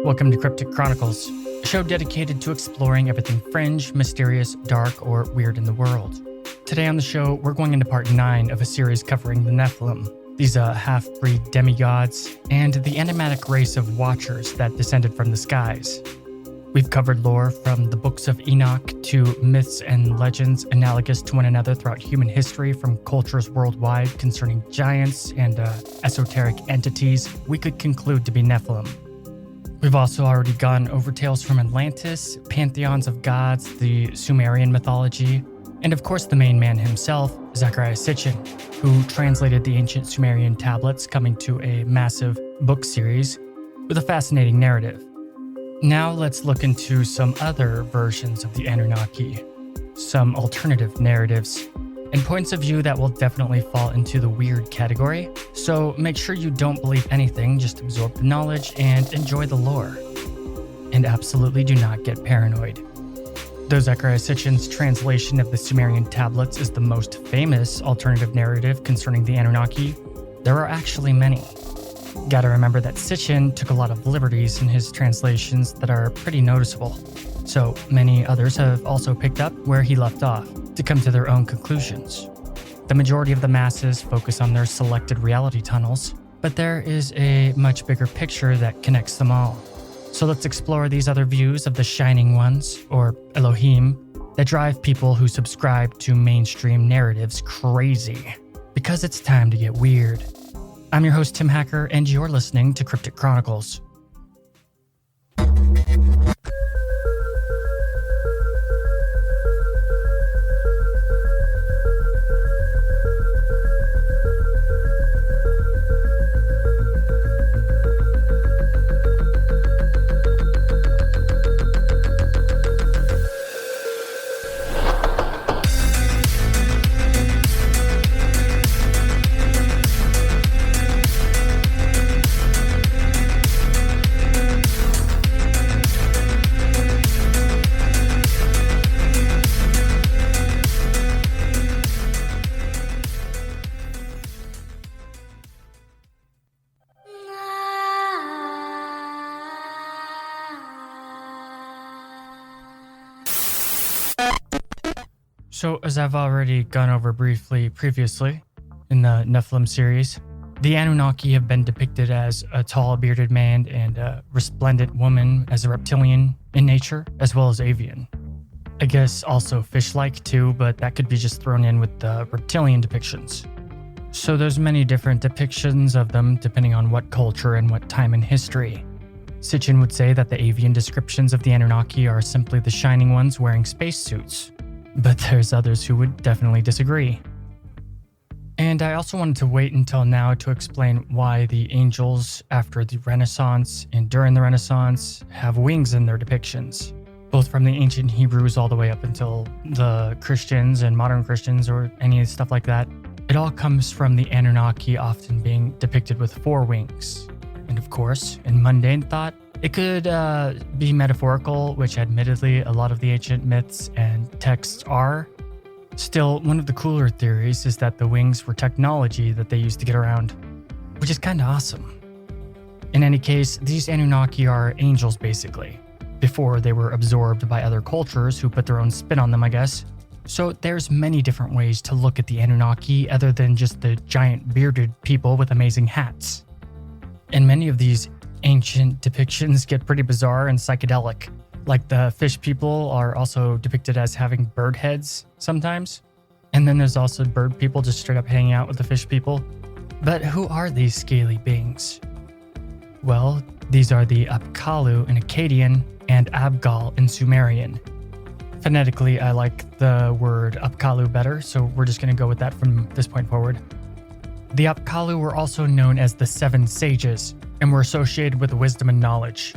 Welcome to Cryptic Chronicles, a show dedicated to exploring everything fringe, mysterious, dark, or weird in the world. Today on the show, we're going into part 9 of a series covering the Nephilim, these half-breed demigods, and the enigmatic race of watchers that descended from the skies. We've covered lore from the books of Enoch to myths and legends analogous to one another throughout human history from cultures worldwide concerning giants and esoteric entities we could conclude to be Nephilim. We've also already gone over tales from Atlantis, pantheons of gods, the Sumerian mythology, and of course the main man himself, Zechariah Sitchin, who translated the ancient Sumerian tablets, coming to a massive book series with a fascinating narrative. Now let's look into some other versions of the Anunnaki, some alternative narratives, and points of view that will definitely fall into the weird category, so make sure you don't believe anything, just absorb the knowledge and enjoy the lore. And absolutely do not get paranoid. Though Zechariah Sitchin's translation of the Sumerian tablets is the most famous alternative narrative concerning the Anunnaki, there are actually many. Gotta remember that Sitchin took a lot of liberties in his translations that are pretty noticeable, so many others have also picked up where he left off to come to their own conclusions. The majority of the masses focus on their selected reality tunnels, but there is a much bigger picture that connects them all. So let's explore these other views of the Shining Ones, or Elohim, that drive people who subscribe to mainstream narratives crazy. Because it's time to get weird. I'm your host, Tim Hacker, and you're listening to Cryptic Chronicles. So, as I've already gone over briefly previously in the Nephilim series, the Anunnaki have been depicted as a tall, bearded man and a resplendent woman as a reptilian in nature, as well as avian. I guess also fish-like too, but that could be just thrown in with the reptilian depictions. So there's many different depictions of them depending on what culture and what time in history. Sitchin would say that the avian descriptions of the Anunnaki are simply the Shining Ones wearing spacesuits. But there's others who would definitely disagree. And I also wanted to wait until now to explain why the angels after the Renaissance and during the Renaissance have wings in their depictions, both from the ancient Hebrews all the way up until the Christians and modern Christians or any stuff like that. It all comes from the Anunnaki often being depicted with 4 wings. And of course, in mundane thought, it could be metaphorical, which admittedly a lot of the ancient myths and texts are. Still, one of the cooler theories is that the wings were technology that they used to get around, which is kind of awesome. In any case, these Anunnaki are angels basically, before they were absorbed by other cultures who put their own spin on them, I guess. So there's many different ways to look at the Anunnaki other than just the giant bearded people with amazing hats. And many of these ancient depictions get pretty bizarre and psychedelic. Like the fish people are also depicted as having bird heads sometimes. And then there's also bird people just straight up hanging out with the fish people. But who are these scaly beings? Well, these are the Apkallu in Akkadian and Abgal in Sumerian. Phonetically, I like the word Apkallu better, so we're just going to go with that from this point forward. The Apkallu were also known as the 7 Sages, and were associated with wisdom and knowledge.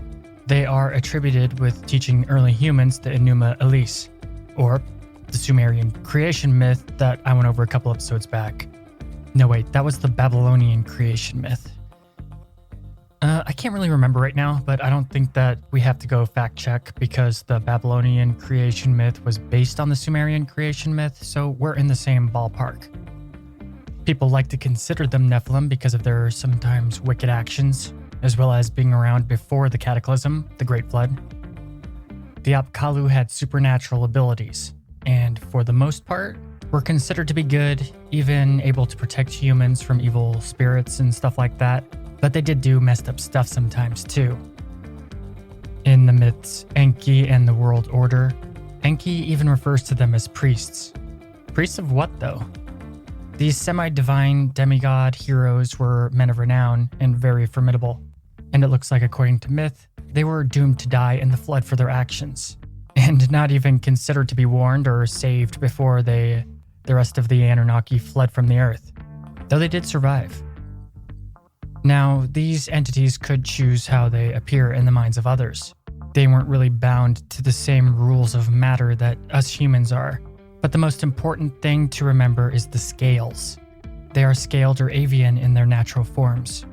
They are attributed with teaching early humans the Enuma Elish, or the Sumerian creation myth that I went over a couple episodes back. No wait, that was the Babylonian creation myth. I can't really remember right now, but I don't think that we have to go fact check because the Babylonian creation myth was based on the Sumerian creation myth, so we're in the same ballpark. People like to consider them Nephilim because of their sometimes wicked actions, as well as being around before the cataclysm, the Great Flood. The Apkallu had supernatural abilities, and for the most part, were considered to be good, even able to protect humans from evil spirits and stuff like that, but they did do messed up stuff sometimes too. In the myths Enki and the World Order, Enki even refers to them as priests. Priests of what though? These semi-divine demigod heroes were men of renown and very formidable, and it looks like according to myth, they were doomed to die in the flood for their actions, and not even considered to be warned or saved before the rest of the Anunnaki fled from the earth, though they did survive. Now, these entities could choose how they appear in the minds of others. They weren't really bound to the same rules of matter that us humans are, but the most important thing to remember is the scales. They are scaled or avian in their natural forms.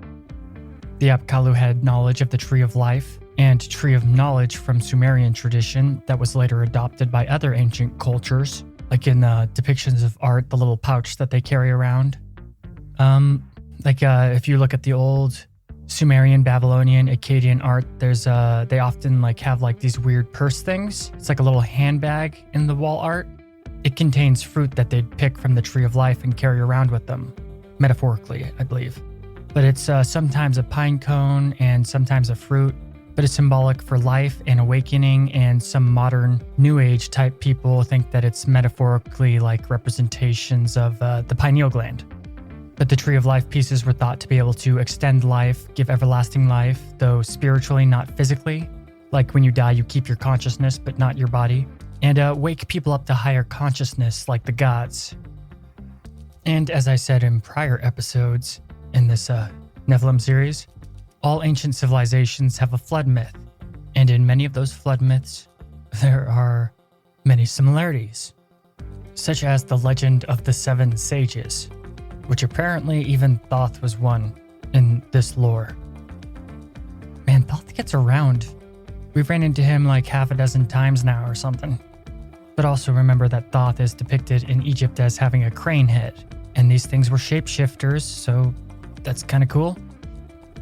The Apkallu had knowledge of the Tree of Life and Tree of Knowledge from Sumerian tradition that was later adopted by other ancient cultures, like in the depictions of art, the little pouch that they carry around. If you look at the old Sumerian, Babylonian, Akkadian art, they often have these weird purse things. It's like a little handbag in the wall art. It contains fruit that they'd pick from the Tree of Life and carry around with them, metaphorically, I believe. But it's sometimes a pine cone and sometimes a fruit, but it's symbolic for life and awakening, and some modern New Age type people think that it's metaphorically like representations of the pineal gland. But the Tree of Life pieces were thought to be able to extend life, give everlasting life, though spiritually, not physically. Like when you die, you keep your consciousness, but not your body. And wake people up to higher consciousness like the gods. And as I said in prior episodes in this Nephilim series, all ancient civilizations have a flood myth. And in many of those flood myths, there are many similarities, such as the legend of the 7 sages, which apparently even Thoth was one in this lore. Man, Thoth gets around. We've ran into him like half a dozen times now or something. But also remember that Thoth is depicted in Egypt as having a crane head, and these things were shapeshifters, so that's kind of cool.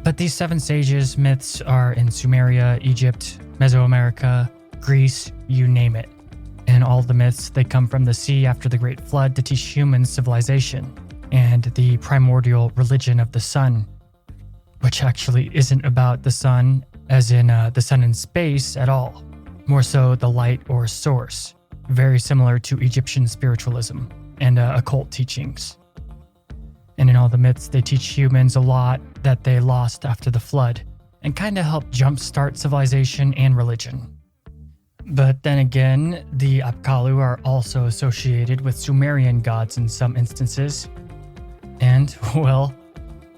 But these 7 sages myths are in Sumeria, Egypt, Mesoamerica, Greece, you name it. And all the myths, they come from the sea after the Great Flood to teach humans civilization and the primordial religion of the sun, which actually isn't about the sun as in the sun in space at all, more so the light or source, very similar to Egyptian spiritualism and occult teachings. And in all the myths, they teach humans a lot that they lost after the flood and kind of help jumpstart civilization and religion. But then again, the Apkallu are also associated with Sumerian gods in some instances. And, well,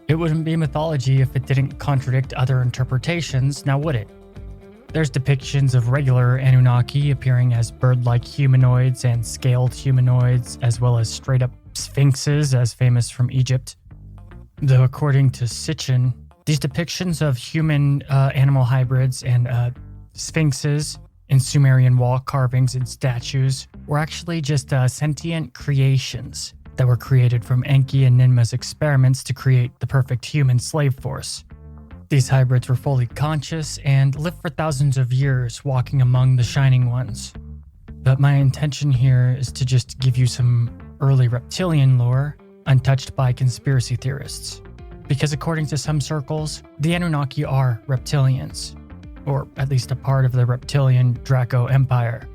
it wouldn't be mythology if it didn't contradict other interpretations, now would it? There's depictions of regular Anunnaki appearing as bird-like humanoids and scaled humanoids, as well as straight-up sphinxes, as famous from Egypt. Though according to Sitchin, these depictions of human-animal hybrids and sphinxes in Sumerian wall carvings and statues were actually just sentient creations that were created from Enki and Ninma's experiments to create the perfect human slave force. These hybrids were fully conscious and lived for thousands of years walking among the Shining Ones. But my intention here is to just give you some early reptilian lore untouched by conspiracy theorists. Because according to some circles, the Anunnaki are reptilians, or at least a part of the reptilian Draco Empire,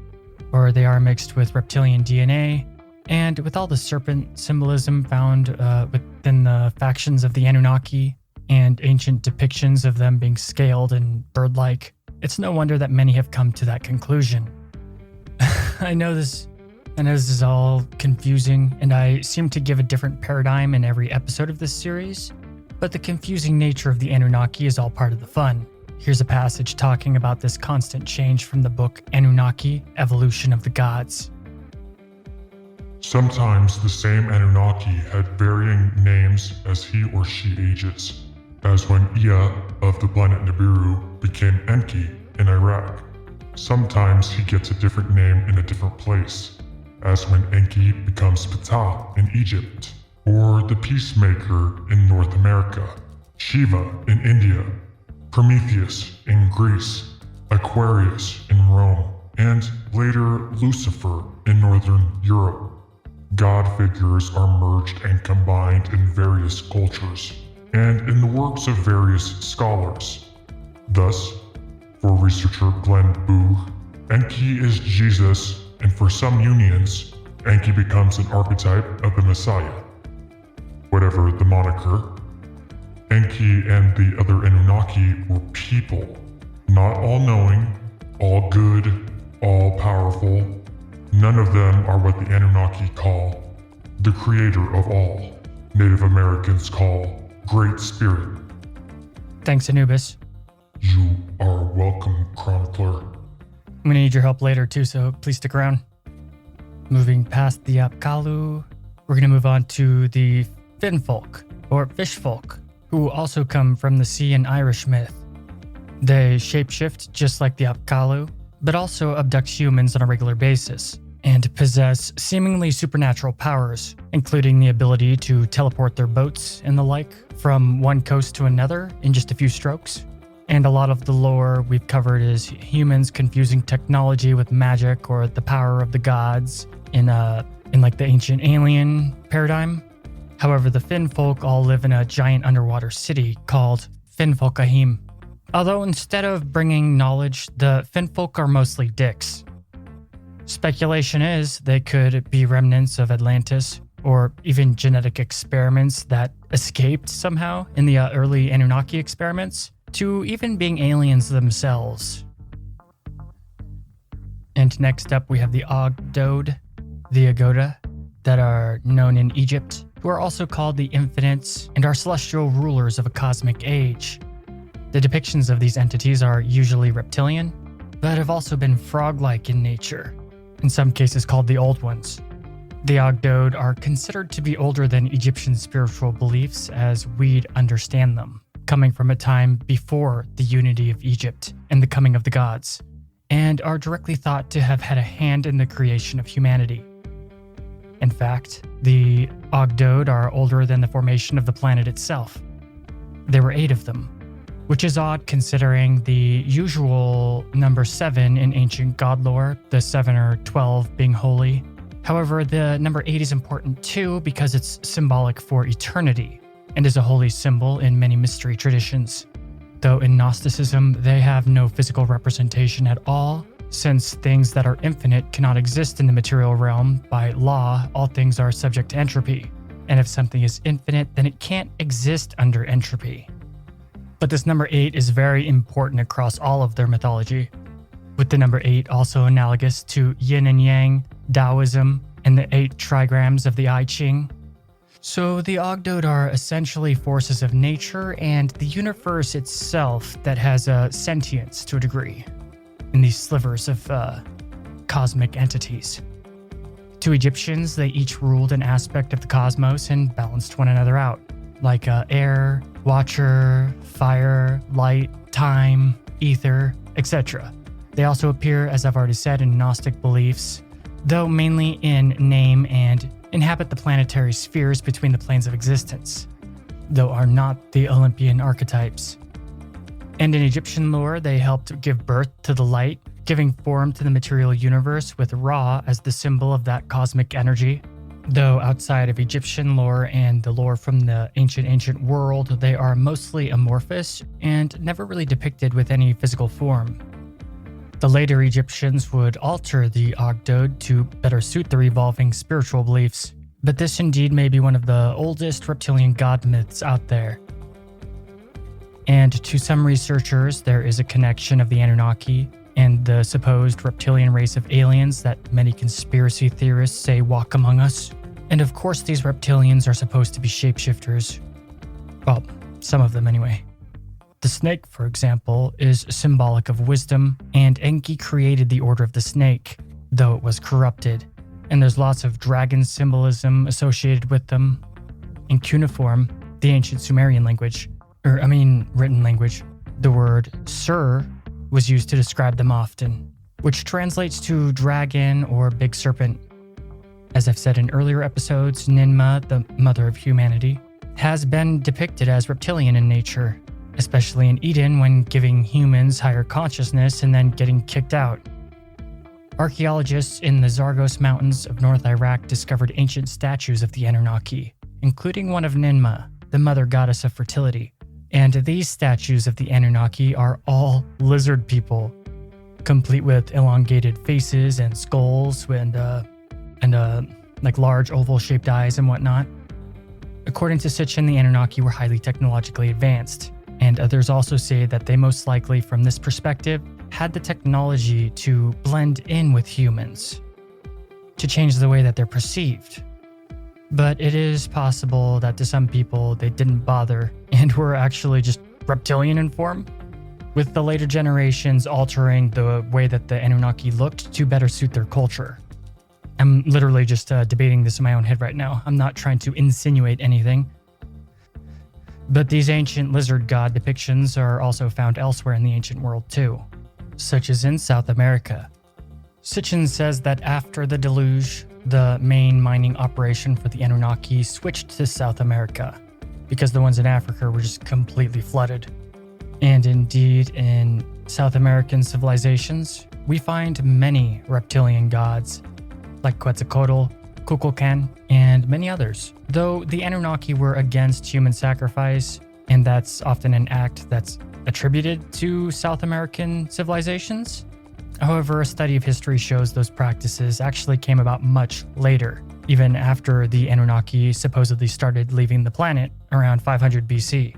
or they are mixed with reptilian DNA, and with all the serpent symbolism found within the factions of the Anunnaki and ancient depictions of them being scaled and bird-like, it's no wonder that many have come to that conclusion. I know this is all confusing, and I seem to give a different paradigm in every episode of this series, but the confusing nature of the Anunnaki is all part of the fun. Here's a passage talking about this constant change from the book Anunnaki, Evolution of the Gods. Sometimes the same Anunnaki had varying names as he or she ages, as when Ea of the planet Nibiru became Enki in Iraq. Sometimes he gets a different name in a different place, as when Enki becomes Ptah in Egypt, or the Peacemaker in North America, Shiva in India, Prometheus in Greece, Aquarius in Rome, and later Lucifer in Northern Europe. God figures are merged and combined in various cultures, and in the works of various scholars. Thus, for researcher Glenn Boog, Enki is Jesus, and for some unions, Enki becomes an archetype of the Messiah. Whatever the moniker, Enki and the other Anunnaki were people, not all-knowing, all good, all powerful. None of them are what the Anunnaki call the creator of all. Native Americans call Great Spirit. Thanks, Anubis. You are welcome, Chronicler. I'm gonna need your help later too, so please stick around. Moving past the Apkallu, we're gonna move on to the Finfolk, or Fishfolk, who also come from the sea and Irish myth. They shapeshift just like the Apkallu, but also abduct humans on a regular basis, and possess seemingly supernatural powers, including the ability to teleport their boats and the like from one coast to another in just a few strokes. And a lot of the lore we've covered is humans confusing technology with magic or the power of the gods in like the ancient alien paradigm. However, the Finfolk all live in a giant underwater city called Finfolkahim. Although instead of bringing knowledge, the Finfolk are mostly dicks. Speculation is they could be remnants of Atlantis, or even genetic experiments that escaped somehow in the early Anunnaki experiments, to even being aliens themselves. And next up we have the Ogdode, the Agoda, that are known in Egypt, who are also called the Infinites and are celestial rulers of a cosmic age. The depictions of these entities are usually reptilian, but have also been frog-like in nature, in some cases called the Old Ones. The Ogdode are considered to be older than Egyptian spiritual beliefs as we'd understand them, coming from a time before the unity of Egypt and the coming of the gods, and are directly thought to have had a hand in the creation of humanity. In fact, the Ogdode are older than the formation of the planet itself. There were 8 of them, which is odd considering the usual number 7 in ancient god lore, the 7 or 12 being holy. However, the number 8 is important too because it's symbolic for eternity and is a holy symbol in many mystery traditions. Though in Gnosticism, they have no physical representation at all, since things that are infinite cannot exist in the material realm. By law, all things are subject to entropy, and if something is infinite, then it can't exist under entropy. But this number 8 is very important across all of their mythology, with the number 8 also analogous to yin and yang, Taoism, and the 8 trigrams of the I Ching. So the Ogdode are essentially forces of nature and the universe itself that has a sentience to a degree, in these slivers of cosmic entities. To Egyptians, they each ruled an aspect of the cosmos and balanced one another out, like air, watcher, fire, light, time, ether, etc. They also appear, as I've already said, in Gnostic beliefs, though mainly in name, and inhabit the planetary spheres between the planes of existence, though are not the Olympian archetypes. And in Egyptian lore, they helped give birth to the light, giving form to the material universe with Ra as the symbol of that cosmic energy. Though outside of Egyptian lore and the lore from the ancient world, they are mostly amorphous and never really depicted with any physical form. The later Egyptians would alter the Ogdode to better suit their evolving spiritual beliefs, but this indeed may be one of the oldest reptilian god myths out there. And to some researchers, there is a connection of the Anunnaki and the supposed reptilian race of aliens that many conspiracy theorists say walk among us. And of course, these reptilians are supposed to be shapeshifters. Well, some of them anyway. The snake, for example, is symbolic of wisdom, and Enki created the Order of the Snake, though it was corrupted. And there's lots of dragon symbolism associated with them. In cuneiform, the ancient Sumerian language, written language, the word Sur was used to describe them often, which translates to dragon or big serpent. As I've said in earlier episodes, Ninmah, the mother of humanity, has been depicted as reptilian in nature, especially in Eden when giving humans higher consciousness and then getting kicked out. Archaeologists in the Zagros Mountains of North Iraq discovered ancient statues of the Anunnaki, including one of Ninmah, the mother goddess of fertility. And these statues of the Anunnaki are all lizard people, complete with elongated faces and skulls and like large oval-shaped eyes and whatnot. According to Sitchin, the Anunnaki were highly technologically advanced, and others also say that they most likely, from this perspective, had the technology to blend in with humans, to change the way that they're perceived. But it is possible that to some people they didn't bother and were actually just reptilian in form, with the later generations altering the way that the Anunnaki looked to better suit their culture. I'm literally just debating this in my own head right now. I'm not trying to insinuate anything. But these ancient lizard god depictions are also found elsewhere in the ancient world too, such as in South America. Sitchin says that after the deluge, the main mining operation for the Anunnaki switched to South America, because the ones in Africa were just completely flooded. And indeed, in South American civilizations, we find many reptilian gods, like Quetzalcoatl, Kukulkan, and many others. Though the Anunnaki were against human sacrifice, and that's often an act that's attributed to South American civilizations. However, a study of history shows those practices actually came about much later, even after the Anunnaki supposedly started leaving the planet around 500 BC.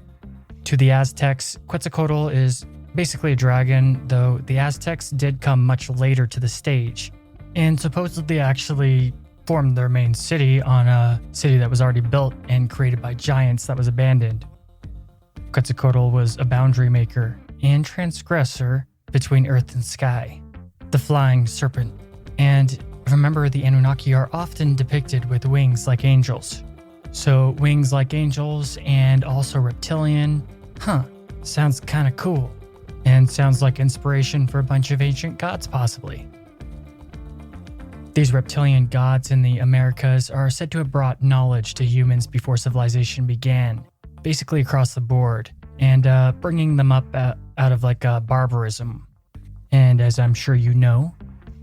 To the Aztecs, Quetzalcoatl is basically a dragon, though the Aztecs did come much later to the stage, and supposedly actually formed their main city on a city that was already built and created by giants that was abandoned. Quetzalcoatl was a boundary maker and transgressor between earth and sky, the flying serpent. And remember, the Anunnaki are often depicted with wings like angels. So wings like angels and also reptilian, sounds kind of cool. And sounds like inspiration for a bunch of ancient gods possibly. These reptilian gods in the Americas are said to have brought knowledge to humans before civilization began, basically across the board, and bringing them up out of like barbarism. And as I'm sure you know,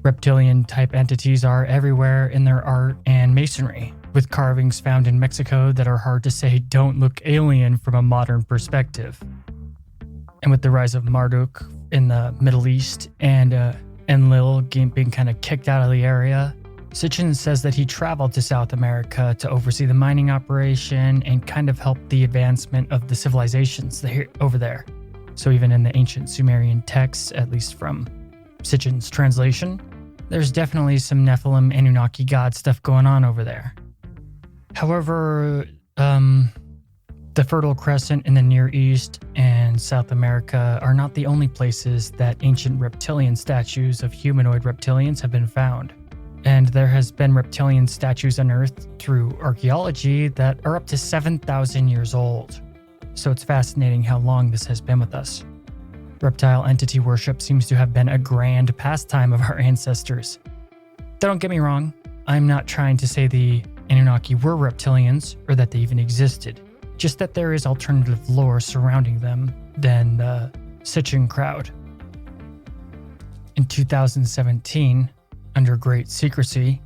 reptilian-type entities are everywhere in their art and masonry, with carvings found in Mexico that are hard to say don't look alien from a modern perspective. And with the rise of Marduk in the Middle East and Enlil being kind of kicked out of the area, Sitchin says that he traveled to South America to oversee the mining operation and kind of help the advancement of the civilizations over there. So even in the ancient Sumerian texts, at least from Sitchin's translation, there's definitely some Nephilim Anunnaki god stuff going on over there. However, the Fertile Crescent in the Near East and South America are not the only places that ancient reptilian statues of humanoid reptilians have been found. And there has been reptilian statues unearthed through archaeology that are up to 7,000 years old. So it's fascinating how long this has been with us. Reptile entity worship seems to have been a grand pastime of our ancestors. Don't get me wrong, I'm not trying to say the Anunnaki were reptilians or that they even existed. Just that there is alternative lore surrounding them than the Sitchin crowd. In 2017, under great secrecy,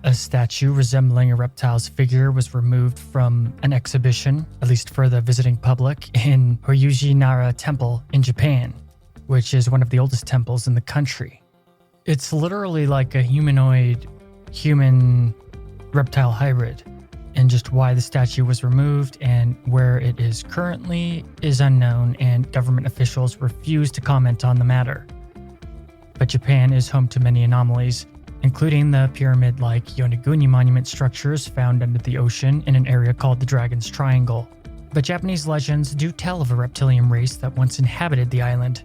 a statue resembling a reptile's figure was removed from an exhibition, at least for the visiting public, in Horyuji Nara Temple in Japan, which is one of the oldest temples in the country. It's literally like a humanoid human reptile hybrid. And just why the statue was removed and where it is currently is unknown, and government officials refuse to comment on the matter. But Japan is home to many anomalies, including the pyramid-like Yonaguni monument structures found under the ocean in an area called the Dragon's Triangle. But Japanese legends do tell of a reptilian race that once inhabited the island.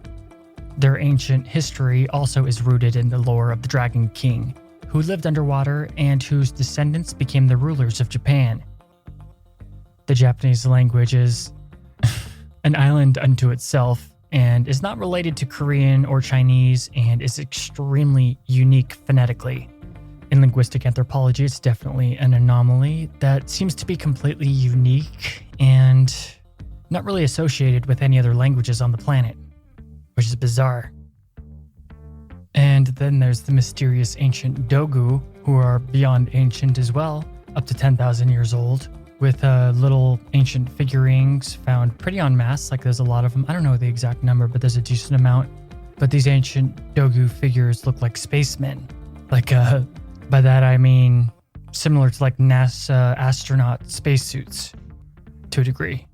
Their ancient history also is rooted in the lore of the Dragon King, who lived underwater and whose descendants became the rulers of Japan. The Japanese language is an island unto itself and is not related to Korean or Chinese and is extremely unique phonetically. In linguistic anthropology, it's definitely an anomaly that seems to be completely unique and not really associated with any other languages on the planet, which is bizarre. And then there's the mysterious ancient Dogu, who are beyond ancient as well, up to 10,000 years old, with little ancient figurines found pretty en masse. Like, there's a lot of them. I don't know the exact number, but there's a decent amount. But these ancient Dogu figures look like spacemen. Like, by that I mean similar to like NASA astronaut spacesuits to a degree.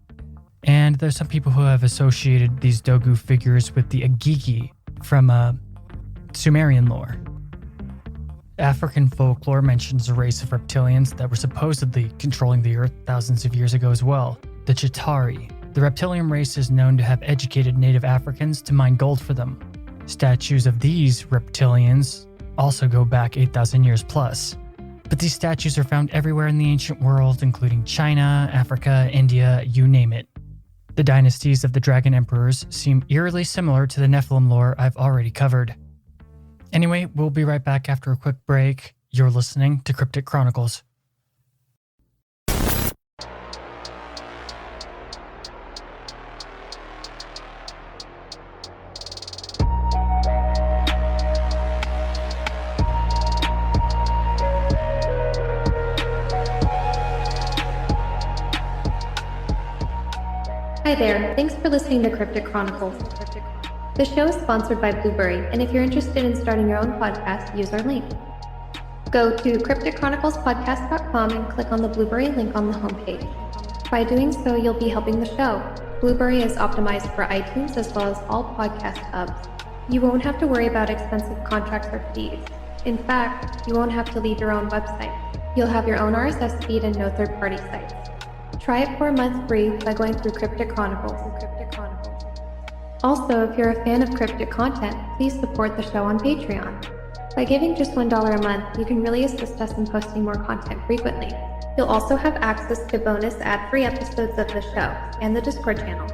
And there's some people who have associated these Dogu figures with the Agigi from Sumerian lore. African folklore mentions a race of reptilians that were supposedly controlling the earth thousands of years ago as well, the Chitauri. The reptilian race is known to have educated native Africans to mine gold for them. Statues of these reptilians also go back 8,000 years plus. But these statues are found everywhere in the ancient world, including China, Africa, India, you name it. The dynasties of the dragon emperors seem eerily similar to the Nephilim lore I've already covered. Anyway, we'll be right back after a quick break. You're listening to Cryptic Chronicles. Hi there, thanks for listening to Cryptic Chronicles. The show is sponsored by Blueberry, and if you're interested in starting your own podcast, use our link. Go to crypticchroniclespodcast.com and click on the Blueberry link on the homepage. By doing so, you'll be helping the show. Blueberry is optimized for iTunes as well as all podcast hubs. You won't have to worry about expensive contracts or fees. In fact, you won't have to leave your own website. You'll have your own RSS feed and no third-party sites. Try it for a month free by going through Cryptic Chronicles. Also, if you're a fan of cryptic content, please support the show on Patreon. By giving just $1 a month, you can really assist us in posting more content frequently. You'll also have access to bonus ad-free episodes of the show and the Discord channel.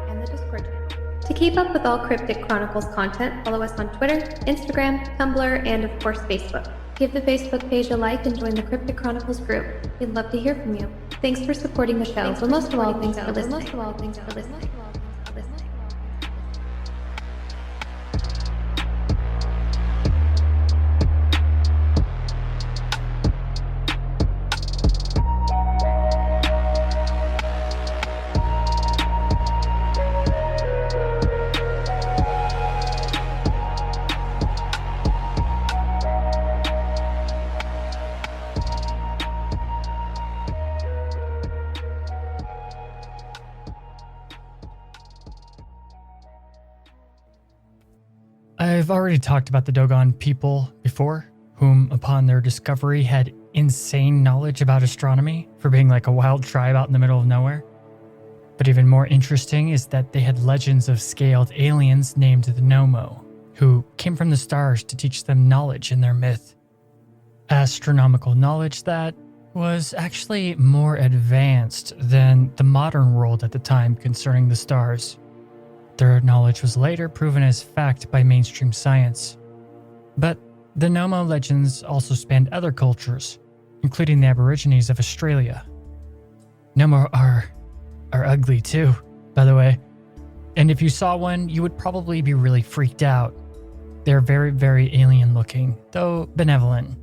To keep up with all Cryptic Chronicles content, follow us on Twitter, Instagram, Tumblr, and of course Facebook. Give the Facebook page a like and join the Cryptic Chronicles group. We'd love to hear from you. Thanks for supporting the show, but most of all, thanks for listening. I've already talked about the Dogon people before, whom upon their discovery had insane knowledge about astronomy for being like a wild tribe out in the middle of nowhere. But even more interesting is that they had legends of scaled aliens named the Nomo, who came from the stars to teach them knowledge in their myth. Astronomical knowledge that was actually more advanced than the modern world at the time concerning the stars. Their knowledge was later proven as fact by mainstream science. But the Nomo legends also spanned other cultures, including the Aborigines of Australia. Nomo are ugly too, by the way. And if you saw one, you would probably be really freaked out. They're very, very alien looking, though benevolent.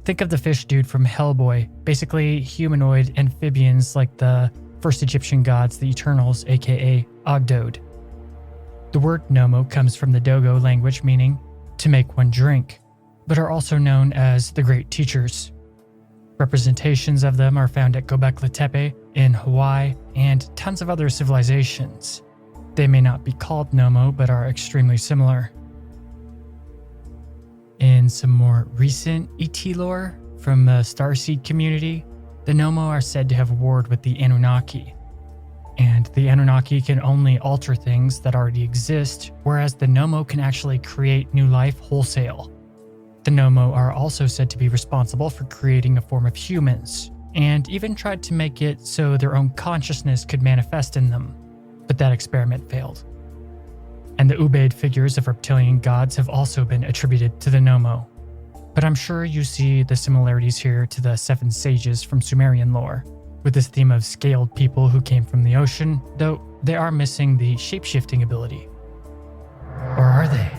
Think of the fish dude from Hellboy, basically humanoid amphibians like the first Egyptian gods, the Eternals, aka Ogdode. The word Nomo comes from the Dogo language meaning to make one drink, but are also known as the Great Teachers. Representations of them are found at Göbekli Tepe in Hawaii and tons of other civilizations. They may not be called Nomo, but are extremely similar. In some more recent ET lore from the Starseed community, the Nomo are said to have warred with the Anunnaki. And the Anunnaki can only alter things that already exist, whereas the Nomo can actually create new life wholesale. The Nomo are also said to be responsible for creating a form of humans, and even tried to make it so their own consciousness could manifest in them, but that experiment failed. And the Ubaid figures of reptilian gods have also been attributed to the Nomo. But I'm sure you see the similarities here to the Seven Sages from Sumerian lore, with this theme of scaled people who came from the ocean, though they are missing the shape-shifting ability. Or are they?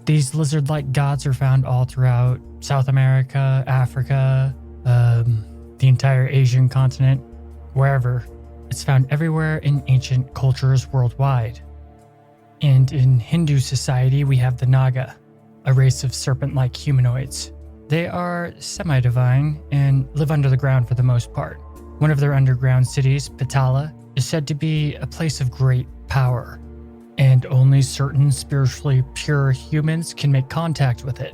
These lizard-like gods are found all throughout South America, Africa, the entire Asian continent, wherever. It's found everywhere in ancient cultures worldwide. And in Hindu society, we have the Naga, a race of serpent-like humanoids. They are semi-divine and live under the ground for the most part. One of their underground cities, Pitala, is said to be a place of great power, and only certain spiritually pure humans can make contact with it.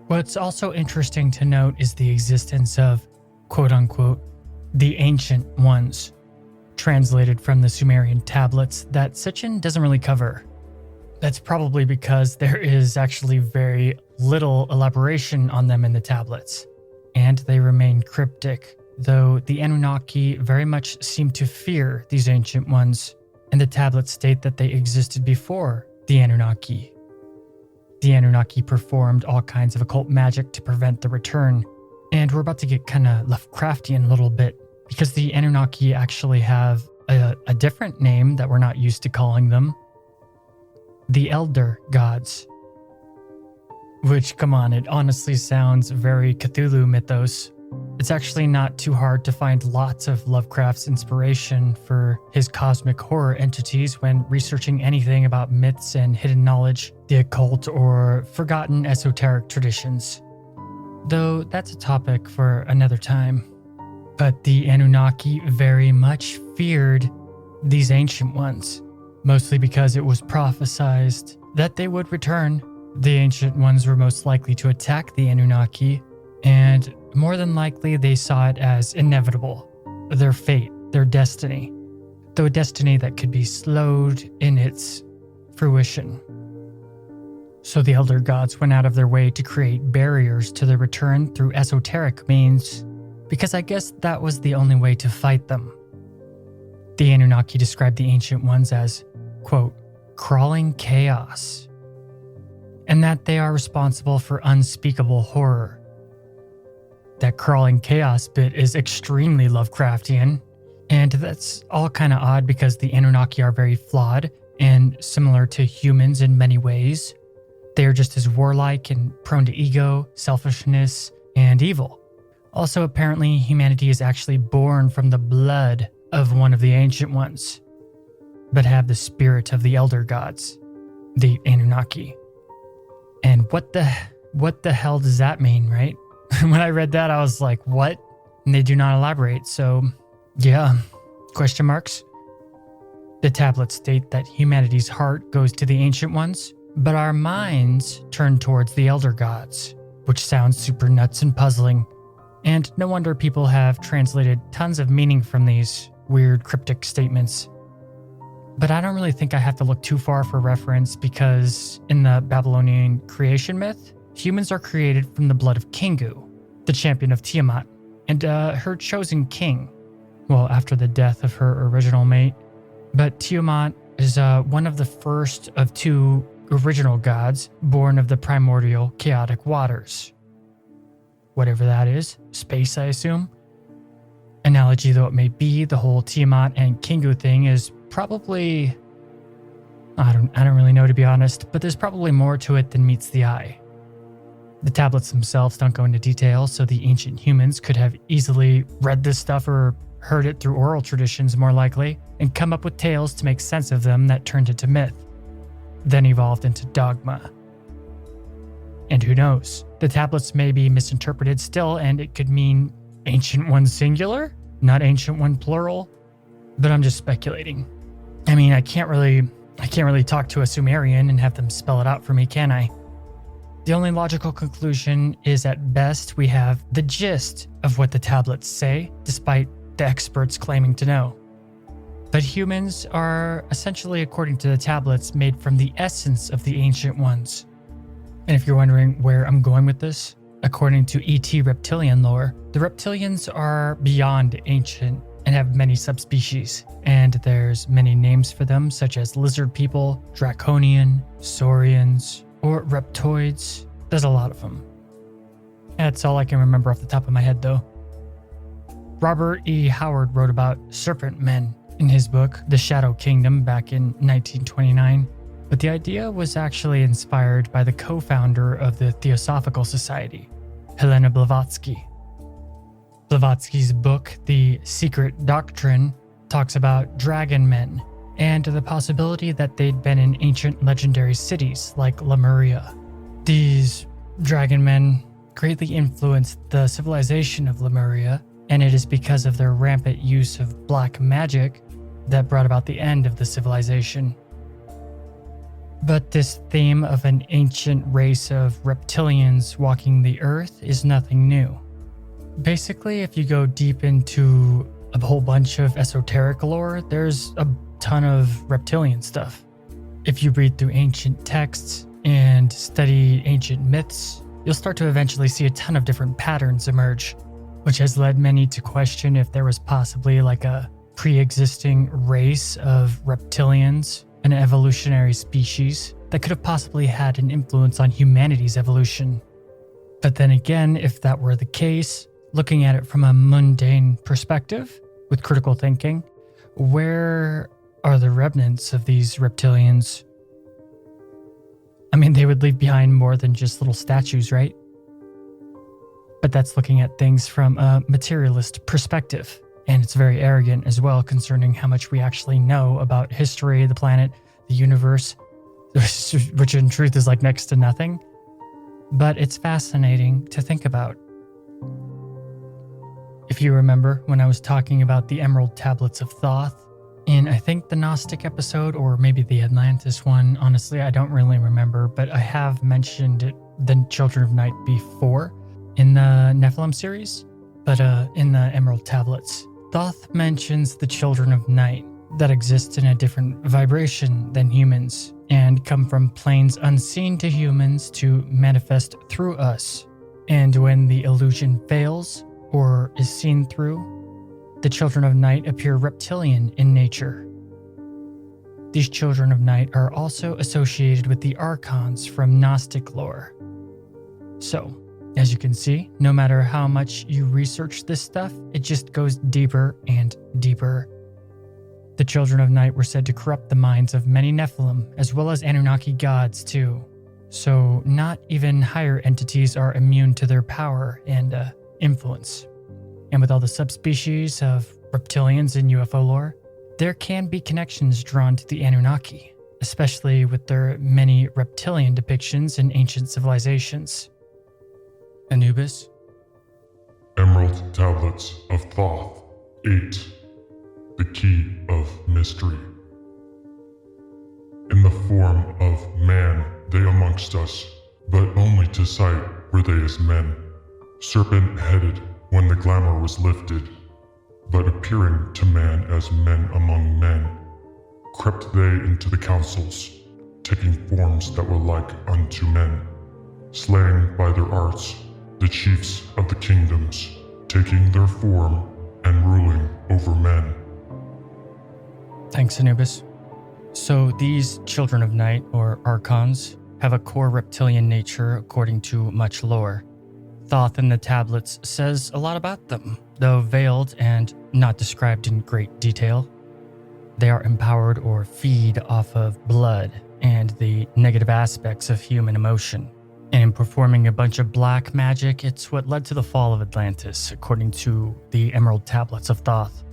What's also interesting to note is the existence of, quote-unquote, the Ancient Ones, translated from the Sumerian tablets that Sitchin doesn't really cover. That's probably because there is actually very little elaboration on them in the tablets, and they remain cryptic, though the Anunnaki very much seem to fear these Ancient Ones, and the tablets state that they existed before the Anunnaki. The Anunnaki performed all kinds of occult magic to prevent the return, and we're about to get kind of Lovecraftian a little bit, because the Anunnaki actually have a different name that we're not used to calling them. The Elder Gods. Which, come on, it honestly sounds very Cthulhu mythos. It's actually not too hard to find lots of Lovecraft's inspiration for his cosmic horror entities when researching anything about myths and hidden knowledge, the occult, or forgotten esoteric traditions. Though that's a topic for another time. But the Anunnaki very much feared these Ancient Ones, mostly because it was prophesized that they would return. The Ancient Ones were most likely to attack the Anunnaki, and more than likely they saw it as inevitable, their fate, their destiny, though a destiny that could be slowed in its fruition. So the Elder Gods went out of their way to create barriers to their return through esoteric means, because I guess that was the only way to fight them. The Anunnaki described the Ancient Ones as, quote, crawling chaos, and that they are responsible for unspeakable horror. That crawling chaos bit is extremely Lovecraftian, and that's all kind of odd because the Anunnaki are very flawed and similar to humans in many ways. They are just as warlike and prone to ego, selfishness, and evil. Also, apparently, humanity is actually born from the blood of one of the Ancient Ones, but have the spirit of the Elder Gods, the Anunnaki. And what the hell does that mean, right? When I read that, I was like, what? And they do not elaborate, so yeah, question marks. The tablets state that humanity's heart goes to the Ancient Ones, but our minds turn towards the Elder Gods, which sounds super nuts and puzzling. And no wonder people have translated tons of meaning from these weird cryptic statements. But I don't really think I have to look too far for reference because in the Babylonian creation myth, humans are created from the blood of Kingu, the champion of Tiamat, and her chosen king. Well, after the death of her original mate. But Tiamat is one of the first of two original gods born of the primordial chaotic waters. Whatever that is, space, I assume. Analogy though it may be, the whole Tiamat and Kingu thing is probably, I don't really know, to be honest, but there's probably more to it than meets the eye. The tablets themselves don't go into detail, so the ancient humans could have easily read this stuff or heard it through oral traditions more likely, and come up with tales to make sense of them that turned into myth, then evolved into dogma. And who knows, the tablets may be misinterpreted still, and it could mean Ancient One singular, not Ancient One plural, but I'm just speculating. I mean, I can't really talk to a Sumerian and have them spell it out for me, can I? The only logical conclusion is at best we have the gist of what the tablets say, despite the experts claiming to know. But humans are essentially, according to the tablets, made from the essence of the Ancient Ones. And if you're wondering where I'm going with this, according to ET reptilian lore, the reptilians are beyond ancient and have many subspecies, and there's many names for them such as lizard people, draconian, saurians, or reptoids. There's a lot of them. That's all I can remember off the top of my head though. Robert E. Howard wrote about serpent men in his book, The Shadow Kingdom, back in 1929, but the idea was actually inspired by the co-founder of the Theosophical Society, Helena Blavatsky. Blavatsky's book, The Secret Doctrine, talks about dragon men and the possibility that they'd been in ancient legendary cities like Lemuria. These dragon men greatly influenced the civilization of Lemuria, and it is because of their rampant use of black magic that brought about the end of the civilization. But this theme of an ancient race of reptilians walking the earth is nothing new. Basically, if you go deep into a whole bunch of esoteric lore, there's a ton of reptilian stuff. If you read through ancient texts and study ancient myths, you'll start to eventually see a ton of different patterns emerge, which has led many to question if there was possibly like a pre-existing race of reptilians, an evolutionary species that could have possibly had an influence on humanity's evolution. But then again, if that were the case, looking at it from a mundane perspective with critical thinking, where are the remnants of these reptilians? I mean, they would leave behind more than just little statues, right? But that's looking at things from a materialist perspective. And it's very arrogant as well concerning how much we actually know about history, the planet, the universe, which in truth is like next to nothing. But it's fascinating to think about. If you remember when I was talking about the Emerald Tablets of Thoth, in I think the Gnostic episode or maybe the Atlantis one, honestly I don't really remember, but I have mentioned it, the Children of Night before in the Nephilim series, but in the Emerald Tablets. Thoth mentions the Children of Night that exist in a different vibration than humans and come from planes unseen to humans to manifest through us. And when the illusion fails or is seen through, the Children of Night appear reptilian in nature. These Children of Night are also associated with the Archons from Gnostic lore. So, as you can see, no matter how much you research this stuff, it just goes deeper and deeper. The Children of Night were said to corrupt the minds of many Nephilim, as well as Anunnaki gods too. So not even higher entities are immune to their power and influence. And with all the subspecies of reptilians in UFO lore, there can be connections drawn to the Anunnaki, especially with their many reptilian depictions in ancient civilizations. Anubis? Emerald Tablets of Thoth 8. The Key of Mystery. In the form of man they amongst us, but only to sight were they as men, serpent-headed when the glamour was lifted, but appearing to man as men among men, crept they into the councils, taking forms that were like unto men, slaying by their arts the chiefs of the kingdoms, taking their form and ruling over men. Thanks, Anubis. So these Children of Night, or Archons, have a core reptilian nature according to much lore. Thoth in the tablets says a lot about them, though veiled and not described in great detail. They are empowered or feed off of blood and the negative aspects of human emotion. And in performing a bunch of black magic, it's what led to the fall of Atlantis, according to the Emerald Tablets of Thoth.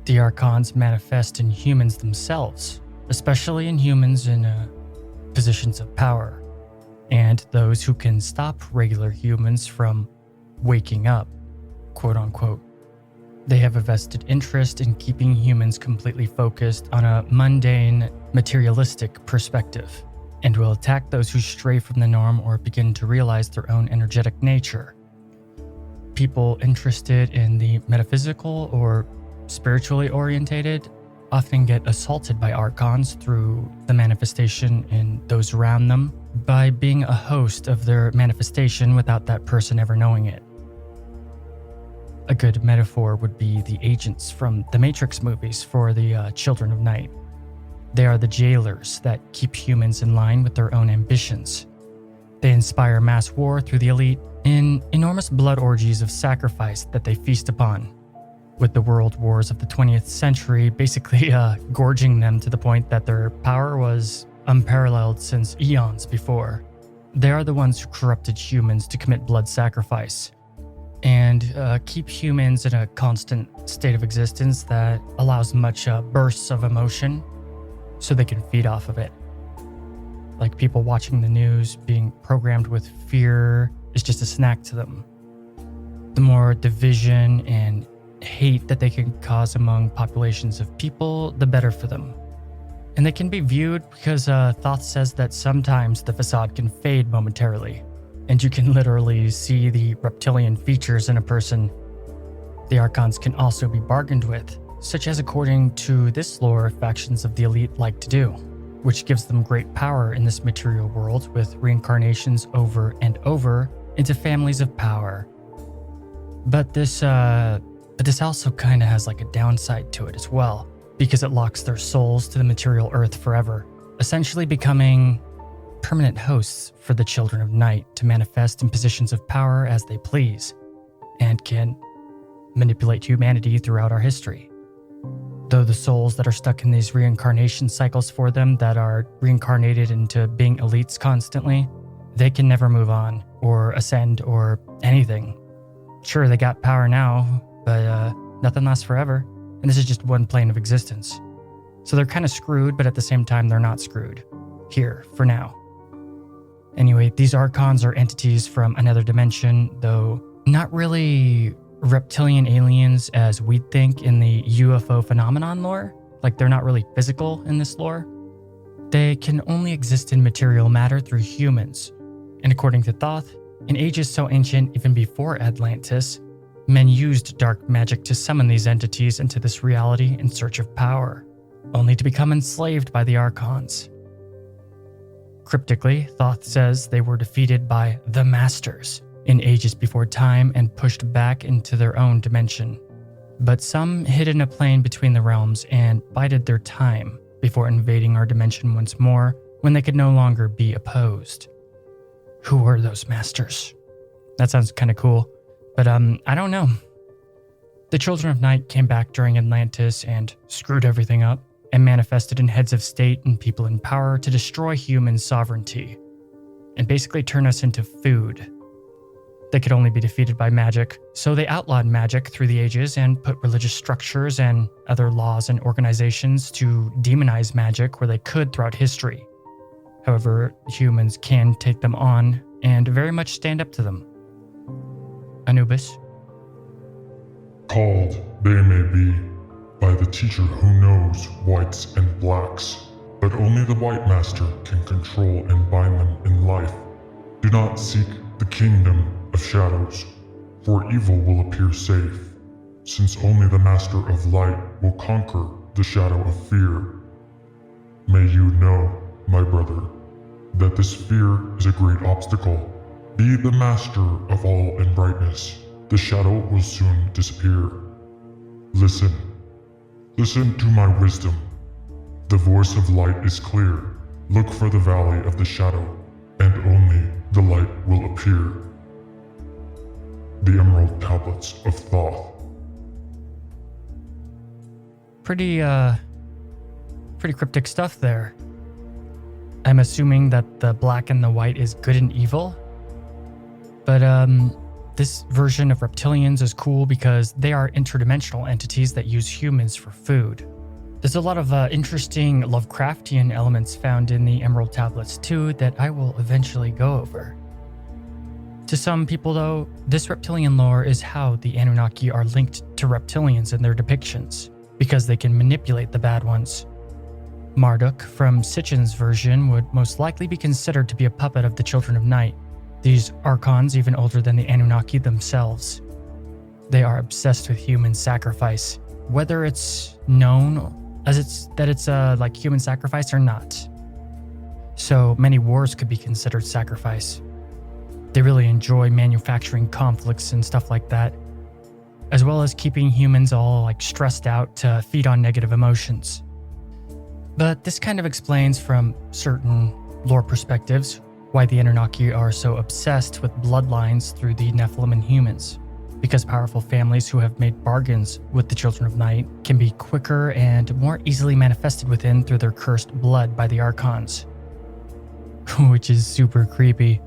The Archons manifest in humans themselves, especially in humans in positions of power, and those who can stop regular humans from waking up, quote unquote. They have a vested interest in keeping humans completely focused on a mundane, materialistic perspective, and will attack those who stray from the norm or begin to realize their own energetic nature. People interested in the metaphysical or spiritually orientated often get assaulted by Archons through the manifestation in those around them by being a host of their manifestation without that person ever knowing it. A good metaphor would be the agents from the Matrix movies for the Children of Night. They are the jailers that keep humans in line with their own ambitions. They inspire mass war through the elite in enormous blood orgies of sacrifice that they feast upon. with the world wars of the 20th century basically gorging them to the point that their power was unparalleled since eons before. They are the ones who corrupted humans to commit blood sacrifice and keep humans in a constant state of existence that allows much bursts of emotion so they can feed off of it. Like people watching the news being programmed with fear is just a snack to them. The more division and hate that they can cause among populations of people, the better for them. And they can be viewed because Thoth says that sometimes the facade can fade momentarily, and you can literally see the reptilian features in a person. The Archons can also be bargained with, such as according to this lore, factions of the elite like to do, which gives them great power in this material world with reincarnations over and over into families of power. But this also kind of has like a downside to it as well, because it locks their souls to the material earth forever, essentially becoming permanent hosts for the children of night to manifest in positions of power as they please, and can manipulate humanity throughout our history. Though the souls that are stuck in these reincarnation cycles for them that are reincarnated into being elites constantly, they can never move on or ascend or anything. Sure, they got power now, but nothing lasts forever, and this is just one plane of existence. So they're kind of screwed, but at the same time, they're not screwed. Here, for now. Anyway, these Archons are entities from another dimension, though not really reptilian aliens as we'd think in the UFO phenomenon lore. Like, they're not really physical in this lore. They can only exist in material matter through humans. And according to Thoth, in ages so ancient, even before Atlantis, men used dark magic to summon these entities into this reality in search of power, only to become enslaved by the Archons. Cryptically, Thoth says they were defeated by the Masters in ages before time and pushed back into their own dimension. But some hid in a plane between the realms and bided their time before invading our dimension once more when they could no longer be opposed. Who were those Masters? That sounds kind of cool, but I don't know. The Children of Night came back during Atlantis and screwed everything up, and manifested in heads of state and people in power to destroy human sovereignty, and basically turn us into food. They could only be defeated by magic, so they outlawed magic through the ages and put religious structures and other laws and organizations to demonize magic where they could throughout history. However, humans can take them on and very much stand up to them. Anubis? Called, they may be, by the teacher who knows whites and blacks, but only the white master can control and bind them in life. Do not seek the kingdom of shadows, for evil will appear safe, since only the master of light will conquer the shadow of fear. May you know, my brother, that this fear is a great obstacle. Be the master of all in brightness. The shadow will soon disappear. Listen to my wisdom. The voice of light is clear. Look for the valley of the shadow, and only the light will appear. The Emerald Tablets of Thoth. Pretty cryptic stuff there. I'm assuming that the black and the white is good and evil. But this version of reptilians is cool because they are interdimensional entities that use humans for food. There's a lot of interesting Lovecraftian elements found in the Emerald Tablets too that I will eventually go over. To some people though, this reptilian lore is how the Anunnaki are linked to reptilians in their depictions, because they can manipulate the bad ones. Marduk from Sitchin's version would most likely be considered to be a puppet of the Children of Night, these Archons even older than the Anunnaki themselves. They are obsessed with human sacrifice, whether it's known as it's like human sacrifice or not. So many wars could be considered sacrifice. They really enjoy manufacturing conflicts and stuff like that, as well as keeping humans all like stressed out to feed on negative emotions. But this kind of explains from certain lore perspectives why the Anunnaki are so obsessed with bloodlines through the Nephilim and humans. because powerful families who have made bargains with the Children of Night can be quicker and more easily manifested within through their cursed blood by the Archons, which is super creepy.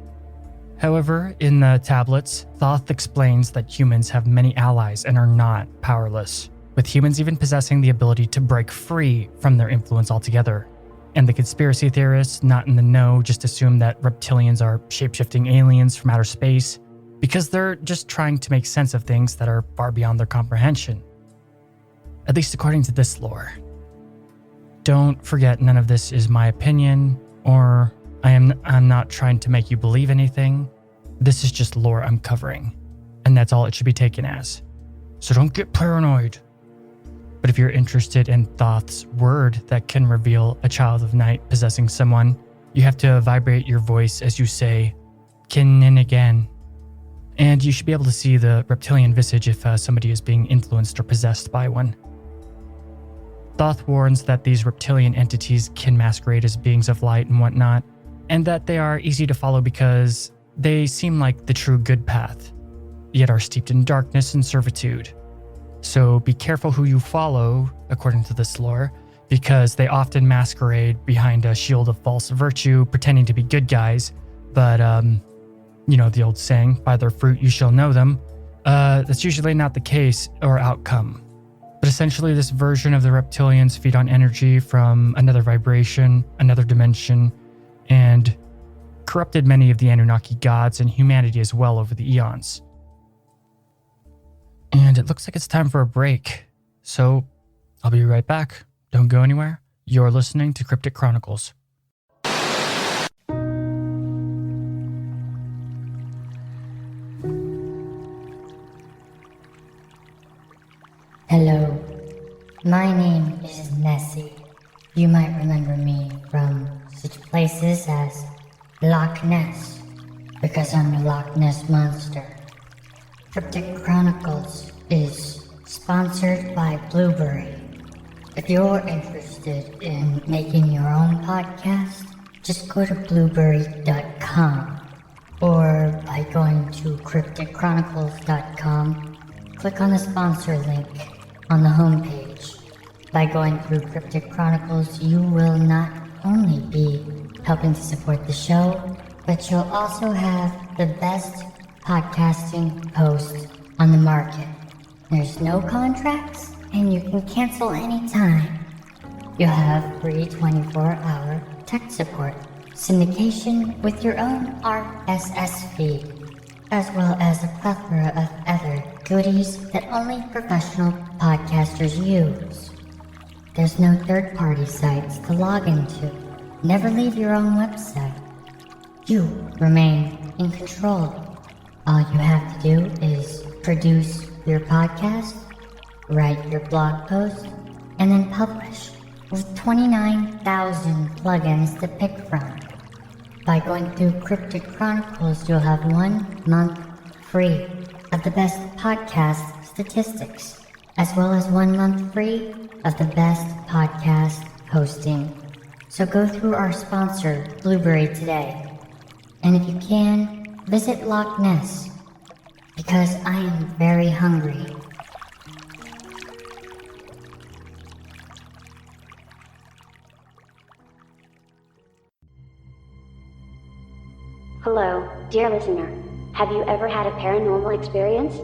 However, in the tablets, Thoth explains that humans have many allies and are not powerless, with humans even possessing the ability to break free from their influence altogether. And the conspiracy theorists not in the know just assume that reptilians are shape-shifting aliens from outer space because they're just trying to make sense of things that are far beyond their comprehension. At least according to this lore. Don't forget, none of this is my opinion, or I'm not trying to make you believe anything. This is just lore I'm covering, and that's all it should be taken as. So don't get paranoid. But if you're interested in Thoth's word that can reveal a child of night possessing someone, you have to vibrate your voice as you say, kin and again. And you should be able to see the reptilian visage if somebody is being influenced or possessed by one. Thoth warns that these reptilian entities can masquerade as beings of light and whatnot, and that they are easy to follow because they seem like the true good path, yet are steeped in darkness and servitude. So be careful who you follow, according to this lore, because they often masquerade behind a shield of false virtue, pretending to be good guys, but, you know the old saying, by their fruit you shall know them. That's usually not the case or outcome. But essentially this version of the reptilians feed on energy from another vibration, another dimension, and corrupted many of the Anunnaki gods and humanity as well over the eons. And it looks like it's time for a break, so I'll be right back. Don't go anywhere. You're listening to Cryptic Chronicles. Hello, my name is Nessie. You might remember me from such places as Loch Ness, because I'm the Loch Ness Monster. Cryptic Chronicles is sponsored by Blueberry. If you're interested in making your own podcast, just go to blueberry.com, or by going to crypticchronicles.com, click on the sponsor link on the homepage. By going through Cryptic Chronicles, you will not only be helping to support the show, but you'll also have the best podcasting host on the market. There's no contracts, and you can cancel anytime. You'll have free 24-hour tech support, syndication with your own RSS feed, as well as a plethora of other goodies that only professional podcasters use. There's no third-party sites to log into. Never leave your own website. You remain in control. All you have to do is produce your podcast, write your blog post, and then publish, with 29,000 plugins to pick from. By going through Cryptic Chronicles, you'll have 1 month free of the best podcast statistics, as well as 1 month free of the best podcast hosting. So go through our sponsor, Blueberry, today. And if you can, visit Loch Ness, because I am very hungry. Hello, dear listener. Have you ever had a paranormal experience?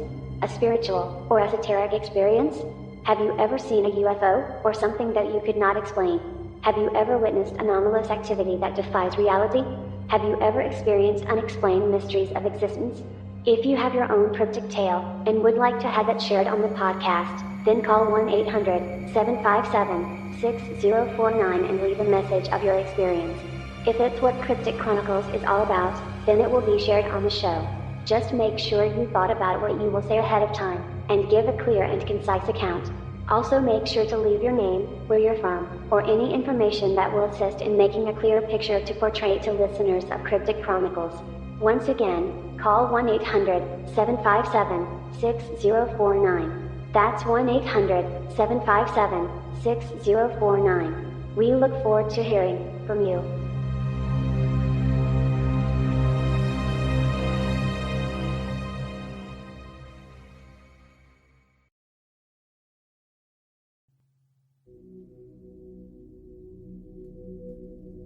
A spiritual or esoteric experience? Have you ever seen a UFO or something that you could not explain? Have you ever witnessed anomalous activity that defies reality? Have you ever experienced unexplained mysteries of existence? If you have your own cryptic tale and would like to have it shared on the podcast, then call 1-800-757-6049 and leave a message of your experience. If it's what Cryptic Chronicles is all about, then it will be shared on the show. Just make sure you thought about what you will say ahead of time, and give a clear and concise account. Also make sure to leave your name, where you're from, or any information that will assist in making a clear picture to portray to listeners of Cryptic Chronicles. Once again, call 1-800-757-6049. That's 1-800-757-6049. We look forward to hearing from you.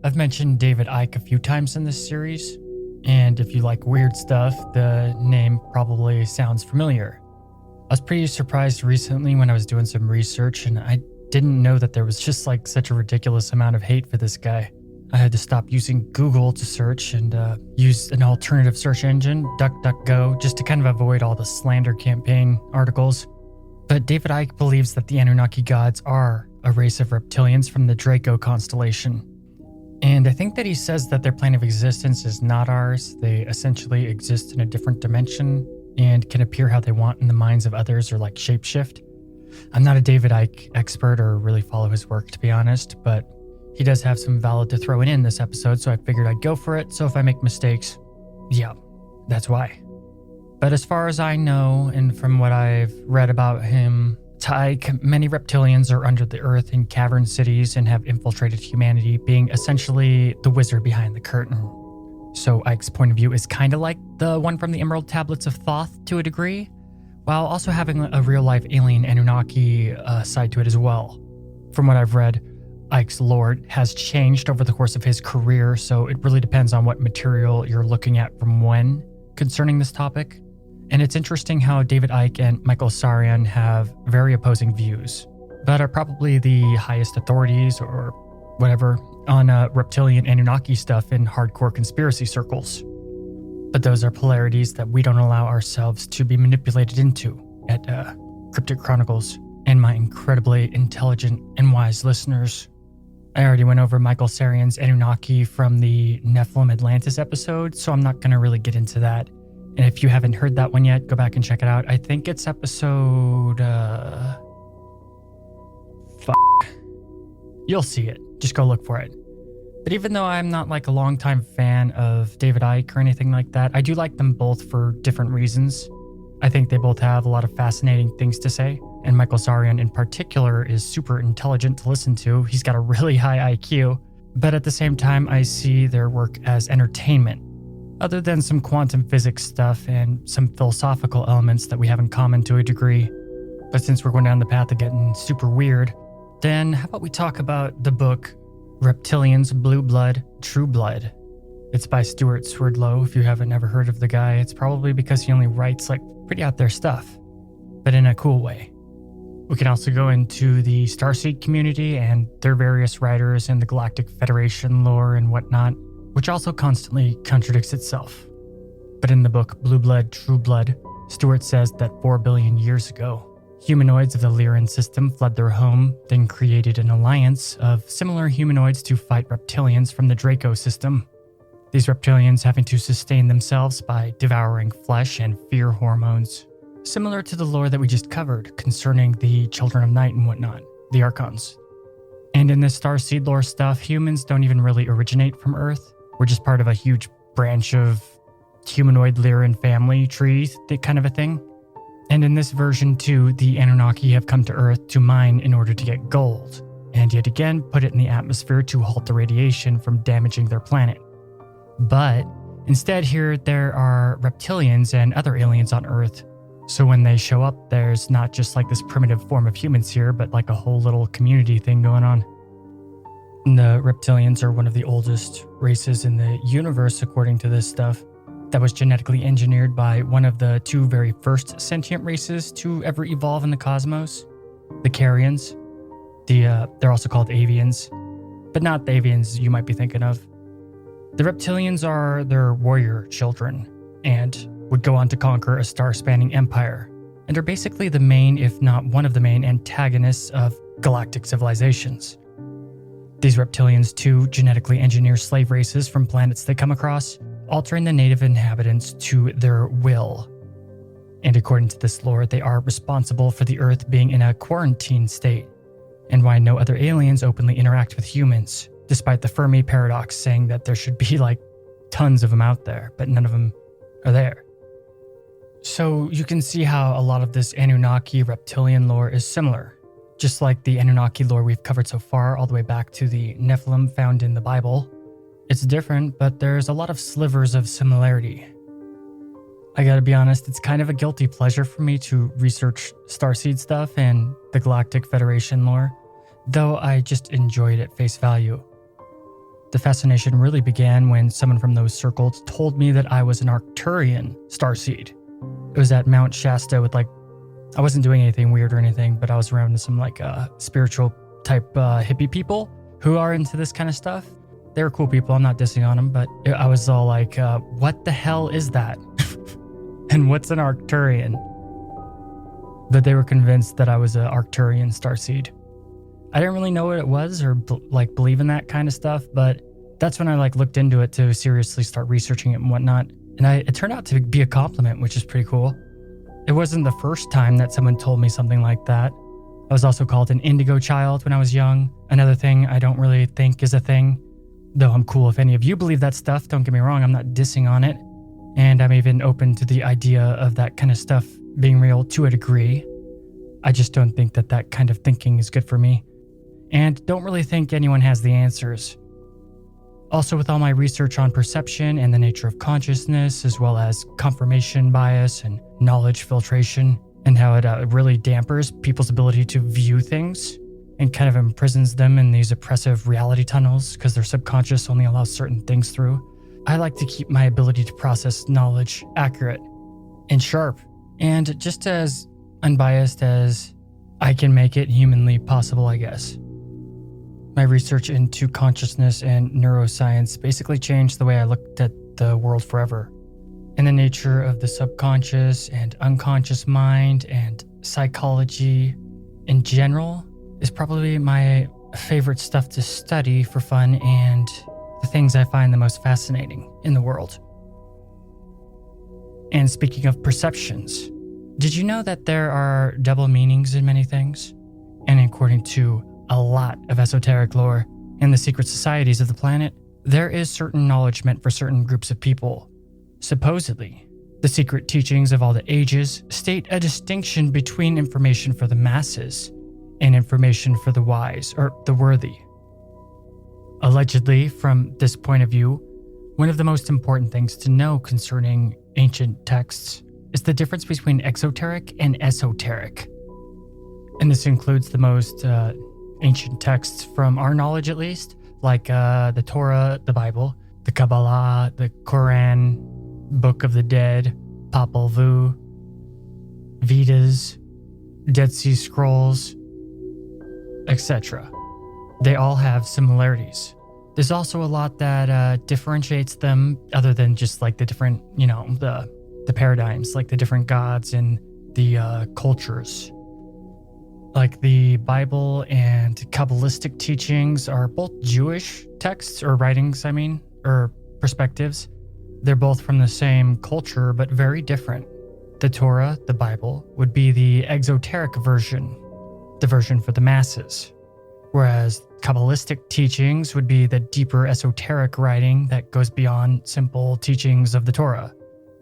I've mentioned David Icke a few times in this series, and if you like weird stuff, the name probably sounds familiar. I was pretty surprised recently when I was doing some research, and I didn't know that there was just like such a ridiculous amount of hate for this guy. I had to stop using Google to search and use an alternative search engine, DuckDuckGo, just to kind of avoid all the slander campaign articles. But David Icke believes that the Anunnaki gods are a race of reptilians from the Draco constellation. And I think that he says that their plane of existence is not ours. They essentially exist in a different dimension and can appear how they want in the minds of others, or like shapeshift. I'm not a David Icke expert or really follow his work, to be honest, but he does have some valid to throw in this episode, so I figured I'd go for it. So if I make mistakes, yeah, that's why. But as far as I know, and from what I've read about him, to Icke, many reptilians are under the earth in cavern cities and have infiltrated humanity, being essentially the wizard behind the curtain. So Icke's point of view is kind of like the one from the Emerald Tablets of Thoth to a degree, while also having a real-life alien Anunnaki side to it as well. From what I've read, Icke's lore has changed over the course of his career, so it really depends on what material you're looking at from when concerning this topic. And it's interesting how David Icke and Michael Sarian have very opposing views, but are probably the highest authorities or whatever on reptilian Anunnaki stuff in hardcore conspiracy circles. But those are polarities that we don't allow ourselves to be manipulated into at Cryptic Chronicles and my incredibly intelligent and wise listeners. I already went over Michael Sarian's Anunnaki from the Nephilim Atlantis episode, so I'm not going to really get into that. And if you haven't heard that one yet, go back and check it out. I think it's episode... You'll see it. Just go look for it. But even though I'm not like a longtime fan of David Icke or anything like that, I do like them both for different reasons. I think they both have a lot of fascinating things to say, and Michael Sarian in particular is super intelligent to listen to. He's got a really high IQ, but at the same time, I see their work as entertainment. Other than some quantum physics stuff and some philosophical elements that we have in common to a degree. But since we're going down the path of getting super weird, then how about we talk about the book Reptilians, Blue Blood, True Blood. It's by Stuart Swerdlow. If you haven't ever heard of the guy, it's probably because he only writes like pretty out there stuff, but in a cool way. We can also go into the Starseed community and their various writers and the Galactic Federation lore and whatnot, which also constantly contradicts itself. But in the book Blue Blood, True Blood, Stuart says that 4 billion years ago, humanoids of the Lyran system fled their home, then created an alliance of similar humanoids to fight reptilians from the Draco system. These reptilians having to sustain themselves by devouring flesh and fear hormones, similar to the lore that we just covered concerning the Children of Night and whatnot, the Archons. And in this Starseed lore stuff, humans don't even really originate from Earth. We're just part of a huge branch of humanoid Lyran family trees, that kind of a thing. And in this version too, the Anunnaki have come to Earth to mine in order to get gold, and yet again put it in the atmosphere to halt the radiation from damaging their planet. But instead here, there are reptilians and other aliens on Earth. So when they show up, there's not just like this primitive form of humans here, but like a whole little community thing going on. The reptilians are one of the oldest races in the universe, according to this stuff, that was genetically engineered by one of the two very first sentient races to ever evolve in the cosmos, the Carians. They're also called avians, but not the avians you might be thinking of. The reptilians are their warrior children and would go on to conquer a star-spanning empire, and are basically the main, if not one of the main, antagonists of galactic civilizations. These reptilians too genetically engineer slave races from planets they come across, altering the native inhabitants to their will. And according to this lore, they are responsible for the Earth being in a quarantine state, and why no other aliens openly interact with humans, despite the Fermi paradox saying that there should be like tons of them out there, but none of them are there. So you can see how a lot of this Anunnaki reptilian lore is similar. Just like the Anunnaki lore we've covered so far, all the way back to the Nephilim found in the Bible. It's different, but there's a lot of slivers of similarity. I gotta be honest, it's kind of a guilty pleasure for me to research Starseed stuff and the Galactic Federation lore, though I just enjoyed at face value. The fascination really began when someone from those circles told me that I was an Arcturian starseed. It was at Mount Shasta with I wasn't doing anything weird or anything, but I was around some spiritual type hippie people who are into this kind of stuff. They were cool people, I'm not dissing on them, but I was all like, what the hell is that? And what's an Arcturian? But they were convinced that I was an Arcturian starseed. I didn't really know what it was or believe in that kind of stuff, but that's when I looked into it to seriously start researching it and whatnot. And it turned out to be a compliment, which is pretty cool. It wasn't the first time that someone told me something like that. I was also called an indigo child when I was young. Another thing I don't really think is a thing. Though I'm cool if any of you believe that stuff, don't get me wrong, I'm not dissing on it. And I'm even open to the idea of that kind of stuff being real to a degree. I just don't think that kind of thinking is good for me. And don't really think anyone has the answers. Also, with all my research on perception and the nature of consciousness, as well as confirmation bias and knowledge filtration, and how it really dampers people's ability to view things and kind of imprisons them in these oppressive reality tunnels because their subconscious only allows certain things through, I like to keep my ability to process knowledge accurate and sharp, and just as unbiased as I can make it humanly possible, I guess. My research into consciousness and neuroscience basically changed the way I looked at the world forever. And the nature of the subconscious and unconscious mind and psychology in general is probably my favorite stuff to study for fun and the things I find the most fascinating in the world. And speaking of perceptions, did you know that there are double meanings in many things? And according to a lot of esoteric lore and the secret societies of the planet, there is certain knowledge meant for certain groups of people. Supposedly, the secret teachings of all the ages state a distinction between information for the masses and information for the wise or the worthy. Allegedly, from this point of view, one of the most important things to know concerning ancient texts is the difference between exoteric and esoteric. And this includes the most ancient texts from our knowledge at least, like the Torah, the Bible, the Kabbalah, the Quran, Book of the Dead, Popol Vuh, Vedas, Dead Sea Scrolls, etc. They all have similarities. There's also a lot that differentiates them other than just the different, the paradigms, like the different gods and the cultures. Like the Bible and Kabbalistic teachings are both Jewish texts or writings, or perspectives. They're both from the same culture, but very different. The Torah, the Bible, would be the exoteric version, the version for the masses. Whereas Kabbalistic teachings would be the deeper esoteric writing that goes beyond simple teachings of the Torah.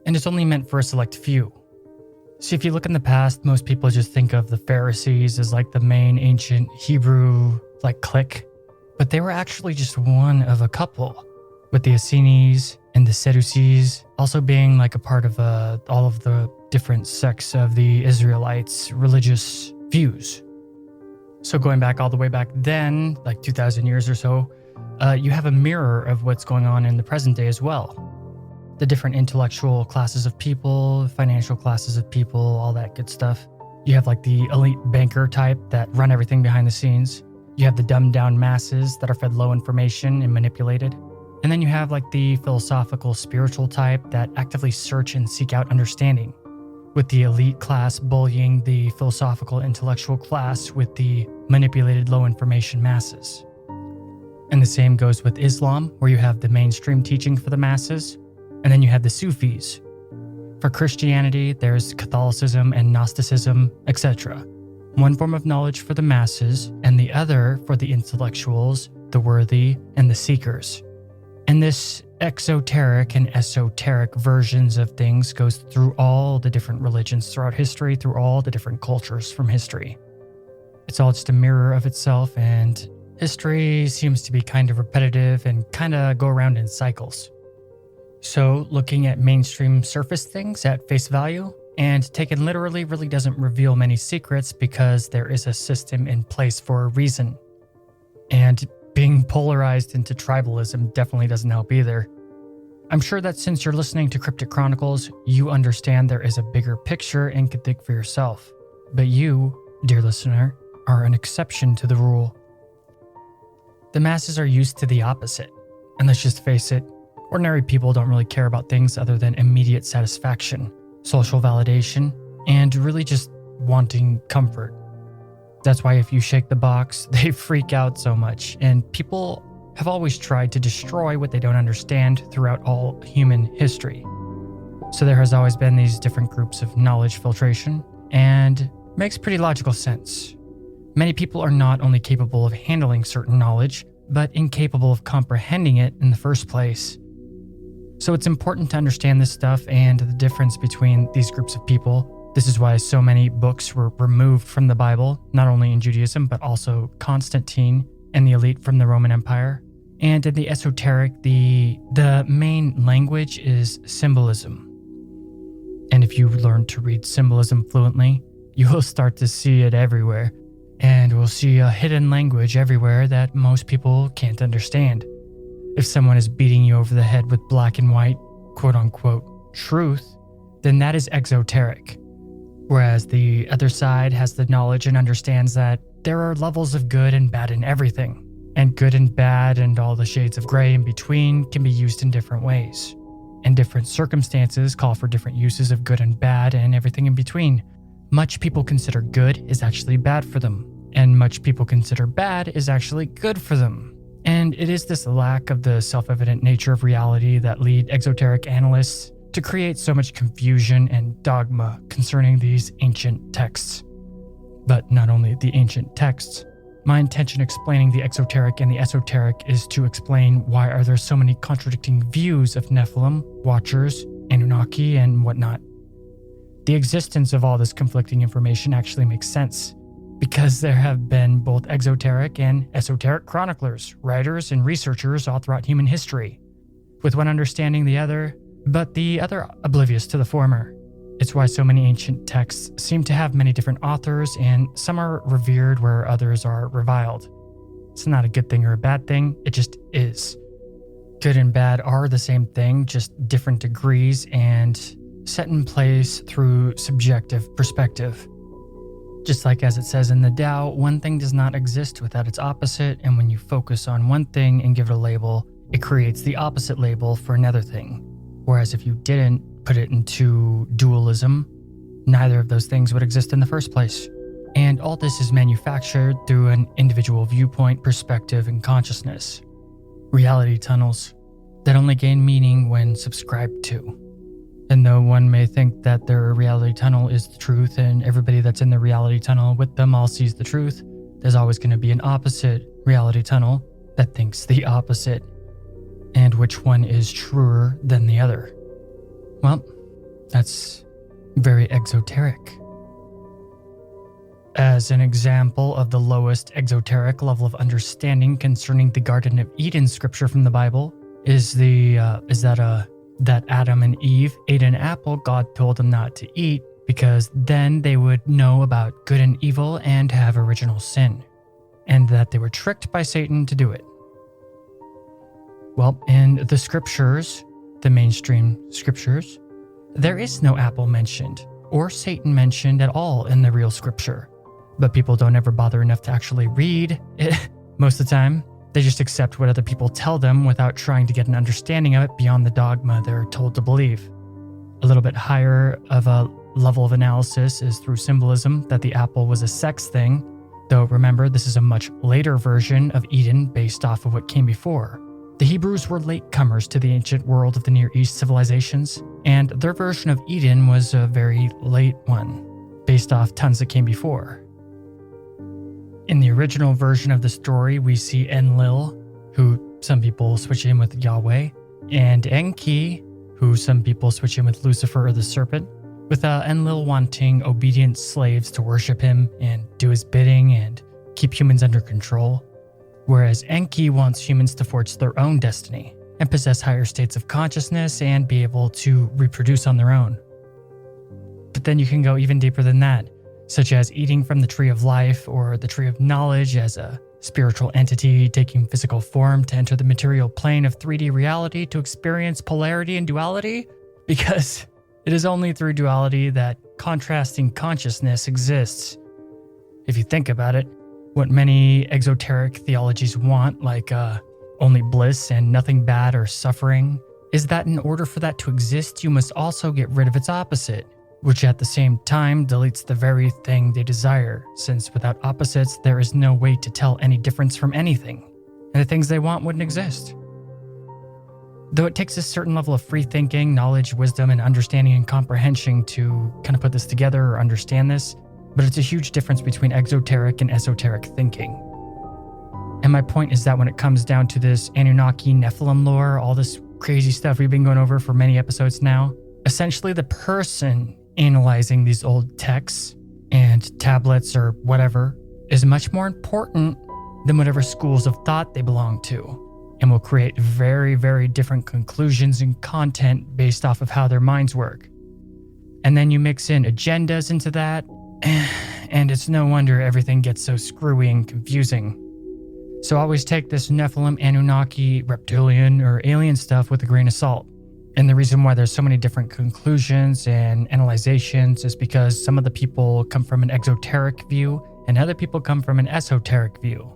And it's only meant for a select few. See, if you look in the past, most people just think of the Pharisees as the main ancient Hebrew clique. But they were actually just one of a couple, with the Essenes and the Sadducees also being a part of all of the different sects of the Israelites' religious views. So going back all the way back then, 2,000 years or so, you have a mirror of what's going on in the present day as well. The different intellectual classes of people, financial classes of people, all that good stuff. You have the elite banker type that run everything behind the scenes. You have the dumbed down masses that are fed low information and manipulated. And then you have the philosophical spiritual type that actively search and seek out understanding, with the elite class bullying the philosophical intellectual class with the manipulated low information masses. And the same goes with Islam, where you have the mainstream teaching for the masses, and then you have the Sufis. For Christianity, there's Catholicism and Gnosticism, etc. One form of knowledge for the masses, and the other for the intellectuals, the worthy, and the seekers. And this exoteric and esoteric versions of things goes through all the different religions throughout history, through all the different cultures from history. It's all just a mirror of itself, and history seems to be kind of repetitive and kind of go around in cycles. So looking at mainstream surface things at face value and taken literally really doesn't reveal many secrets because there is a system in place for a reason. And being polarized into tribalism definitely doesn't help either. I'm sure that since you're listening to Cryptic Chronicles, you understand there is a bigger picture and can think for yourself. But you, dear listener, are an exception to the rule. The masses are used to the opposite. And let's just face it, ordinary people don't really care about things other than immediate satisfaction, social validation, and really just wanting comfort. That's why if you shake the box, they freak out so much, and people have always tried to destroy what they don't understand throughout all human history. So there has always been these different groups of knowledge filtration, and it makes pretty logical sense. Many people are not only capable of handling certain knowledge, but incapable of comprehending it in the first place. So it's important to understand this stuff and the difference between these groups of people. This is why so many books were removed from the Bible, not only in Judaism, but also Constantine and the elite from the Roman Empire. And in the esoteric, the main language is symbolism. And if you learn to read symbolism fluently, you will start to see it everywhere. And we'll see a hidden language everywhere that most people can't understand. If someone is beating you over the head with black and white, quote-unquote, truth, then that is exoteric. Whereas the other side has the knowledge and understands that there are levels of good and bad in everything. And good and bad and all the shades of gray in between can be used in different ways. And different circumstances call for different uses of good and bad and everything in between. Much people consider good is actually bad for them. And much people consider bad is actually good for them. And it is this lack of the self-evident nature of reality that lead exoteric analysts to create so much confusion and dogma concerning these ancient texts. But not only the ancient texts. My intention explaining the exoteric and the esoteric is to explain why are there so many contradicting views of Nephilim, Watchers, Anunnaki, and whatnot. The existence of all this conflicting information actually makes sense, because there have been both exoteric and esoteric chroniclers, writers, and researchers all throughout human history, with one understanding the other, but the other oblivious to the former. It's why so many ancient texts seem to have many different authors, and some are revered where others are reviled. It's not a good thing or a bad thing, it just is. Good and bad are the same thing, just different degrees and set in place through subjective perspective. Just like as it says in the Tao, one thing does not exist without its opposite, and when you focus on one thing and give it a label, it creates the opposite label for another thing. Whereas if you didn't put it into dualism, neither of those things would exist in the first place. And all this is manufactured through an individual viewpoint, perspective, and consciousness. Reality tunnels that only gain meaning when subscribed to. And though one may think that their reality tunnel is the truth and everybody that's in the reality tunnel with them all sees the truth, there's always going to be an opposite reality tunnel that thinks the opposite. And which one is truer than the other? Well, that's very exoteric. As an example of the lowest exoteric level of understanding concerning the Garden of Eden scripture from the Bible is that Adam and Eve ate an apple God told them not to eat because then they would know about good and evil and have original sin, and that they were tricked by Satan to do it. Well, in the scriptures, the mainstream scriptures, there is no apple mentioned or Satan mentioned at all in the real scripture. But people don't ever bother enough to actually read it. Most of the time, they just accept what other people tell them without trying to get an understanding of it beyond the dogma they're told to believe. A little bit higher of a level of analysis is through symbolism that the apple was a sex thing, though remember this is a much later version of Eden based off of what came before. The Hebrews were latecomers to the ancient world of the Near East civilizations, and their version of Eden was a very late one, based off tons that came before. In the original version of the story, we see Enlil, who some people switch in with Yahweh, and Enki, who some people switch in with Lucifer or the serpent, with Enlil wanting obedient slaves to worship him and do his bidding and keep humans under control, whereas Enki wants humans to forge their own destiny and possess higher states of consciousness and be able to reproduce on their own. But then you can go even deeper than that, such as eating from the tree of life or the tree of knowledge as a spiritual entity taking physical form to enter the material plane of 3D reality to experience polarity and duality? Because it is only through duality that contrasting consciousness exists. If you think about it, what many exoteric theologies want, like only bliss and nothing bad or suffering, is that in order for that to exist, you must also get rid of its opposite, which at the same time deletes the very thing they desire, since without opposites, there is no way to tell any difference from anything, and the things they want wouldn't exist. Though it takes a certain level of free thinking, knowledge, wisdom, and understanding and comprehension to kind of put this together or understand this, but it's a huge difference between exoteric and esoteric thinking. And my point is that when it comes down to this Anunnaki Nephilim lore, all this crazy stuff we've been going over for many episodes now, essentially the person analyzing these old texts and tablets or whatever is much more important than whatever schools of thought they belong to, and will create very, very different conclusions and content based off of how their minds work. And then you mix in agendas into that, and it's no wonder everything gets so screwy and confusing. So always take this Nephilim, Anunnaki, reptilian, or alien stuff with a grain of salt. And the reason why there's so many different conclusions and analyzations is because some of the people come from an exoteric view and other people come from an esoteric view.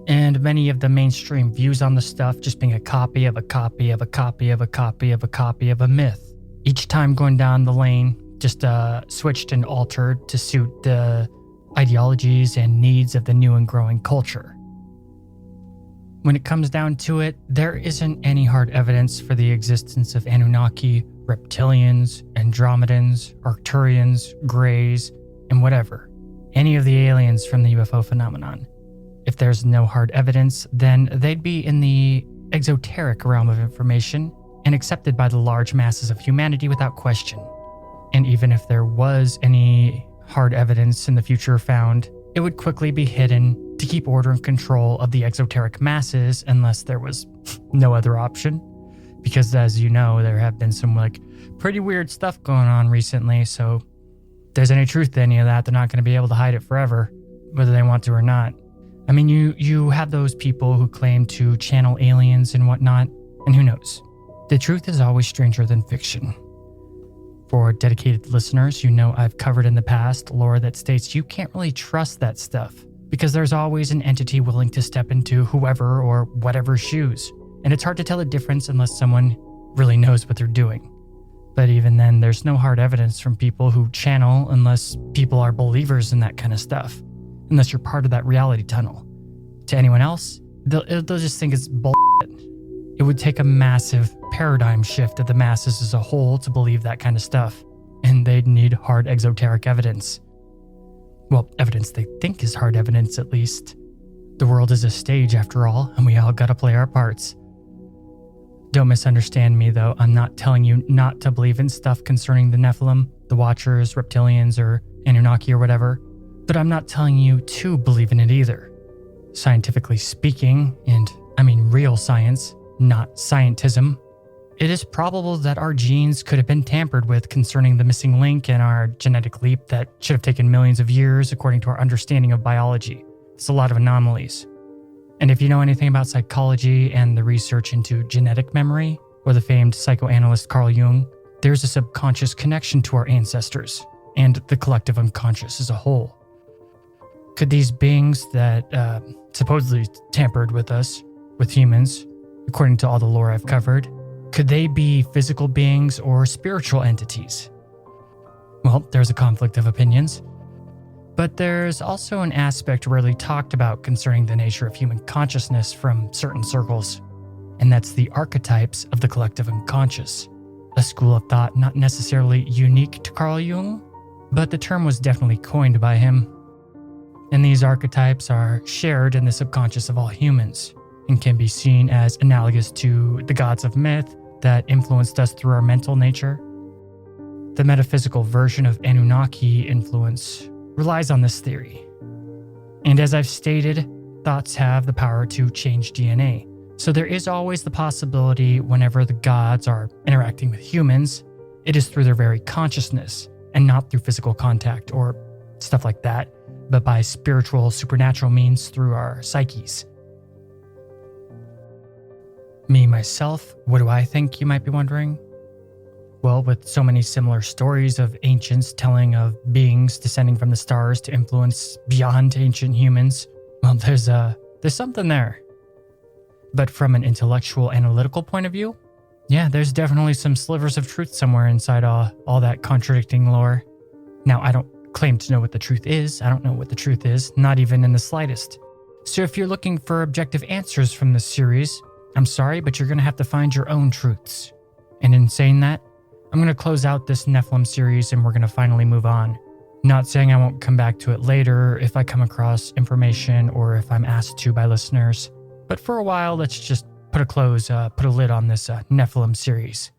And many of the mainstream views on the stuff just being a copy of a copy of a copy of a copy of a copy of a myth. Each time going down the lane, just switched and altered to suit the ideologies and needs of the new and growing culture. When it comes down to it, there isn't any hard evidence for the existence of Anunnaki, reptilians, Andromedans, Arcturians, Greys, and whatever. Any of the aliens from the UFO phenomenon. If there's no hard evidence, then they'd be in the exoteric realm of information and accepted by the large masses of humanity without question. And even if there was any hard evidence in the future found, it would quickly be hidden to keep order and control of the exoteric masses unless there was no other option. Because as you know, there have been some pretty weird stuff going on recently, so if there's any truth to any of that, they're not going to be able to hide it forever, whether they want to or not. I mean, you have those people who claim to channel aliens and whatnot, and who knows? The truth is always stranger than fiction. For dedicated listeners, you know I've covered in the past lore that states you can't really trust that stuff because there's always an entity willing to step into whoever or whatever's shoes, and it's hard to tell the difference unless someone really knows what they're doing. But even then, there's no hard evidence from people who channel unless people are believers in that kind of stuff, unless you're part of that reality tunnel. To anyone else, they'll just think it's bullshit. It would take a massive paradigm shift of the masses as a whole to believe that kind of stuff, and they'd need hard exoteric evidence. Well, evidence they think is hard evidence, at least. The world is a stage, after all, and we all gotta play our parts. Don't misunderstand me, though. I'm not telling you not to believe in stuff concerning the Nephilim, the Watchers, Reptilians, or Anunnaki or whatever, but I'm not telling you to believe in it either. Scientifically speaking, and I mean real science, not scientism, it is probable that our genes could have been tampered with concerning the missing link in our genetic leap that should have taken millions of years according to our understanding of biology. It's a lot of anomalies. And if you know anything about psychology and the research into genetic memory, or the famed psychoanalyst Carl Jung, there's a subconscious connection to our ancestors and the collective unconscious as a whole. Could these beings that supposedly tampered with us, with humans, according to all the lore I've covered, could they be physical beings or spiritual entities? Well, there's a conflict of opinions. But there's also an aspect rarely talked about concerning the nature of human consciousness from certain circles, and that's the archetypes of the collective unconscious, a school of thought not necessarily unique to Carl Jung, but the term was definitely coined by him. And these archetypes are shared in the subconscious of all humans, and can be seen as analogous to the gods of myth that influenced us through our mental nature. The metaphysical version of Anunnaki influence relies on this theory. And as I've stated, thoughts have the power to change DNA. So there is always the possibility whenever the gods are interacting with humans, it is through their very consciousness and not through physical contact or stuff like that. but by spiritual, supernatural means through our psyches. Me, myself, what do I think, you might be wondering? Well, with so many similar stories of ancients telling of beings descending from the stars to influence beyond ancient humans, well, there's something there. But from an intellectual, analytical point of view, yeah, there's definitely some slivers of truth somewhere inside all that contradicting lore. Now, I don't claim to know what the truth is. I don't know what the truth is, not even in the slightest. So if you're looking for objective answers from this series, I'm sorry, but you're going to have to find your own truths. And in saying that, I'm going to close out this Nephilim series and we're going to finally move on. Not saying I won't come back to it later if I come across information or if I'm asked to by listeners. But for a while, let's just put a lid on this Nephilim series.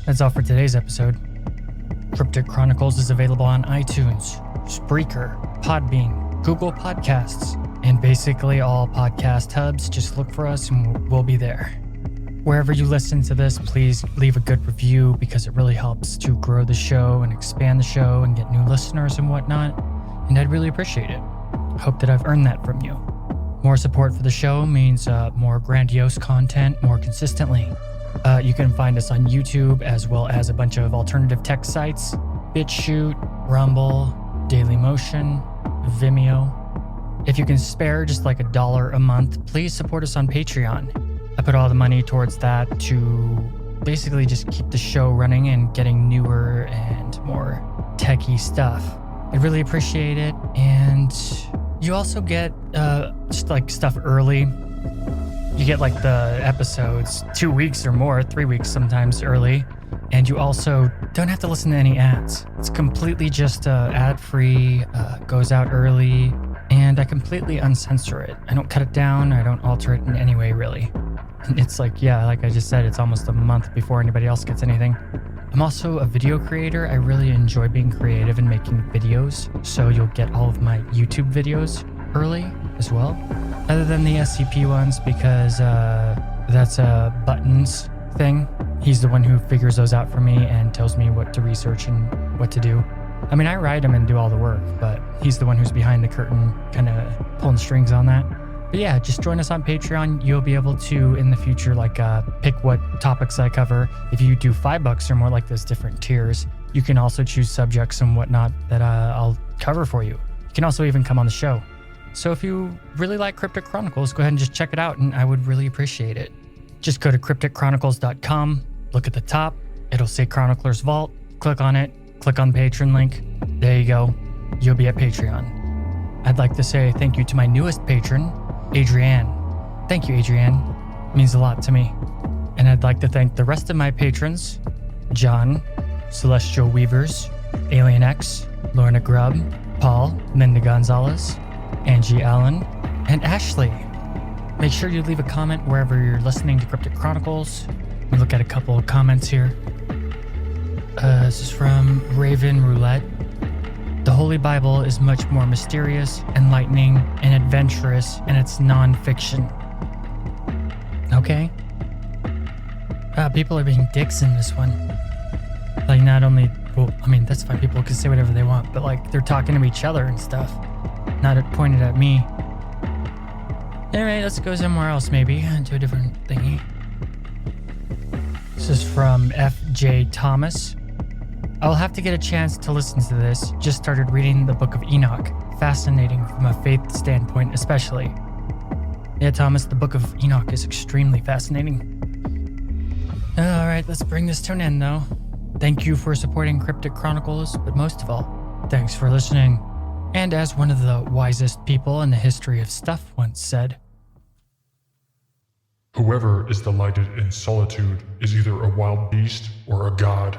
That's all for today's episode. Cryptic Chronicles is available on iTunes, Spreaker, Podbean, Google Podcasts, and basically all podcast hubs. Just look for us and we'll be there. Wherever you listen to this, please leave a good review because it really helps to grow the show and expand the show and get new listeners and whatnot, and I'd really appreciate it. I hope that I've earned that from you. More support for the show means more grandiose content more consistently. You can find us on YouTube as well as a bunch of alternative tech sites, BitChute, Rumble, Dailymotion, Vimeo. If you can spare just like $1 a month, please support us on Patreon. I put all the money towards that to basically just keep the show running and getting newer and more techie stuff. I really appreciate it, and you also get just like stuff early. You get like the episodes 2 weeks or more, 3 weeks sometimes early, and you also don't have to listen to any ads. It's completely just ad-free, goes out early, and I completely uncensor it. I don't cut it down, I don't alter it in any way really. It's like, yeah, like I just said, it's almost a month before anybody else gets anything. I'm also a video creator. I really enjoy being creative and making videos, so you'll get all of my YouTube videos early as well, other than the SCP ones, because that's a Buttons thing. He's the one who figures those out for me and tells me what to research and what to do. I mean, I write them and do all the work, but he's the one who's behind the curtain, kind of pulling strings on that. But yeah, just join us on Patreon. You'll be able to, in the future, like pick what topics I cover. If you do $5 or more, like there's different tiers, you can also choose subjects and whatnot that I'll cover for you. You can also even come on the show. So if you really like Cryptic Chronicles, go ahead and just check it out, and I would really appreciate it. Just go to crypticchronicles.com, look at the top, it'll say Chronicler's Vault, click on it, click on the Patreon link. There you go. You'll be at Patreon. I'd like to say thank you to my newest patron, Adrienne. Thank you, Adrienne. It means a lot to me. And I'd like to thank the rest of my patrons, John, Celestial Weavers, Alien X, Lorna Grubb, Paul, Linda Gonzalez, Angie Allen, and Ashley. Make sure you leave a comment wherever you're listening to Cryptic Chronicles. Let me look at a couple of comments here. This is from Raven Roulette. The Holy Bible is much more mysterious, enlightening, and adventurous in its non-fiction. Okay. People are being dicks in this one. Like, not only, well, I mean, that's fine. People can say whatever they want, but like, they're talking to each other and stuff. Not pointed at me. Anyway, let's go somewhere else maybe, to a different thingy. This is from F.J. Thomas. I'll have to get a chance to listen to this. Just started reading the Book of Enoch. Fascinating from a faith standpoint especially. Yeah, Thomas, the Book of Enoch is extremely fascinating. Alright, let's bring this to an end, though. Thank you for supporting Cryptic Chronicles, but most of all, thanks for listening. And as one of the wisest people in the history of stuff once said, Whoever is delighted in solitude is either a wild beast or a god.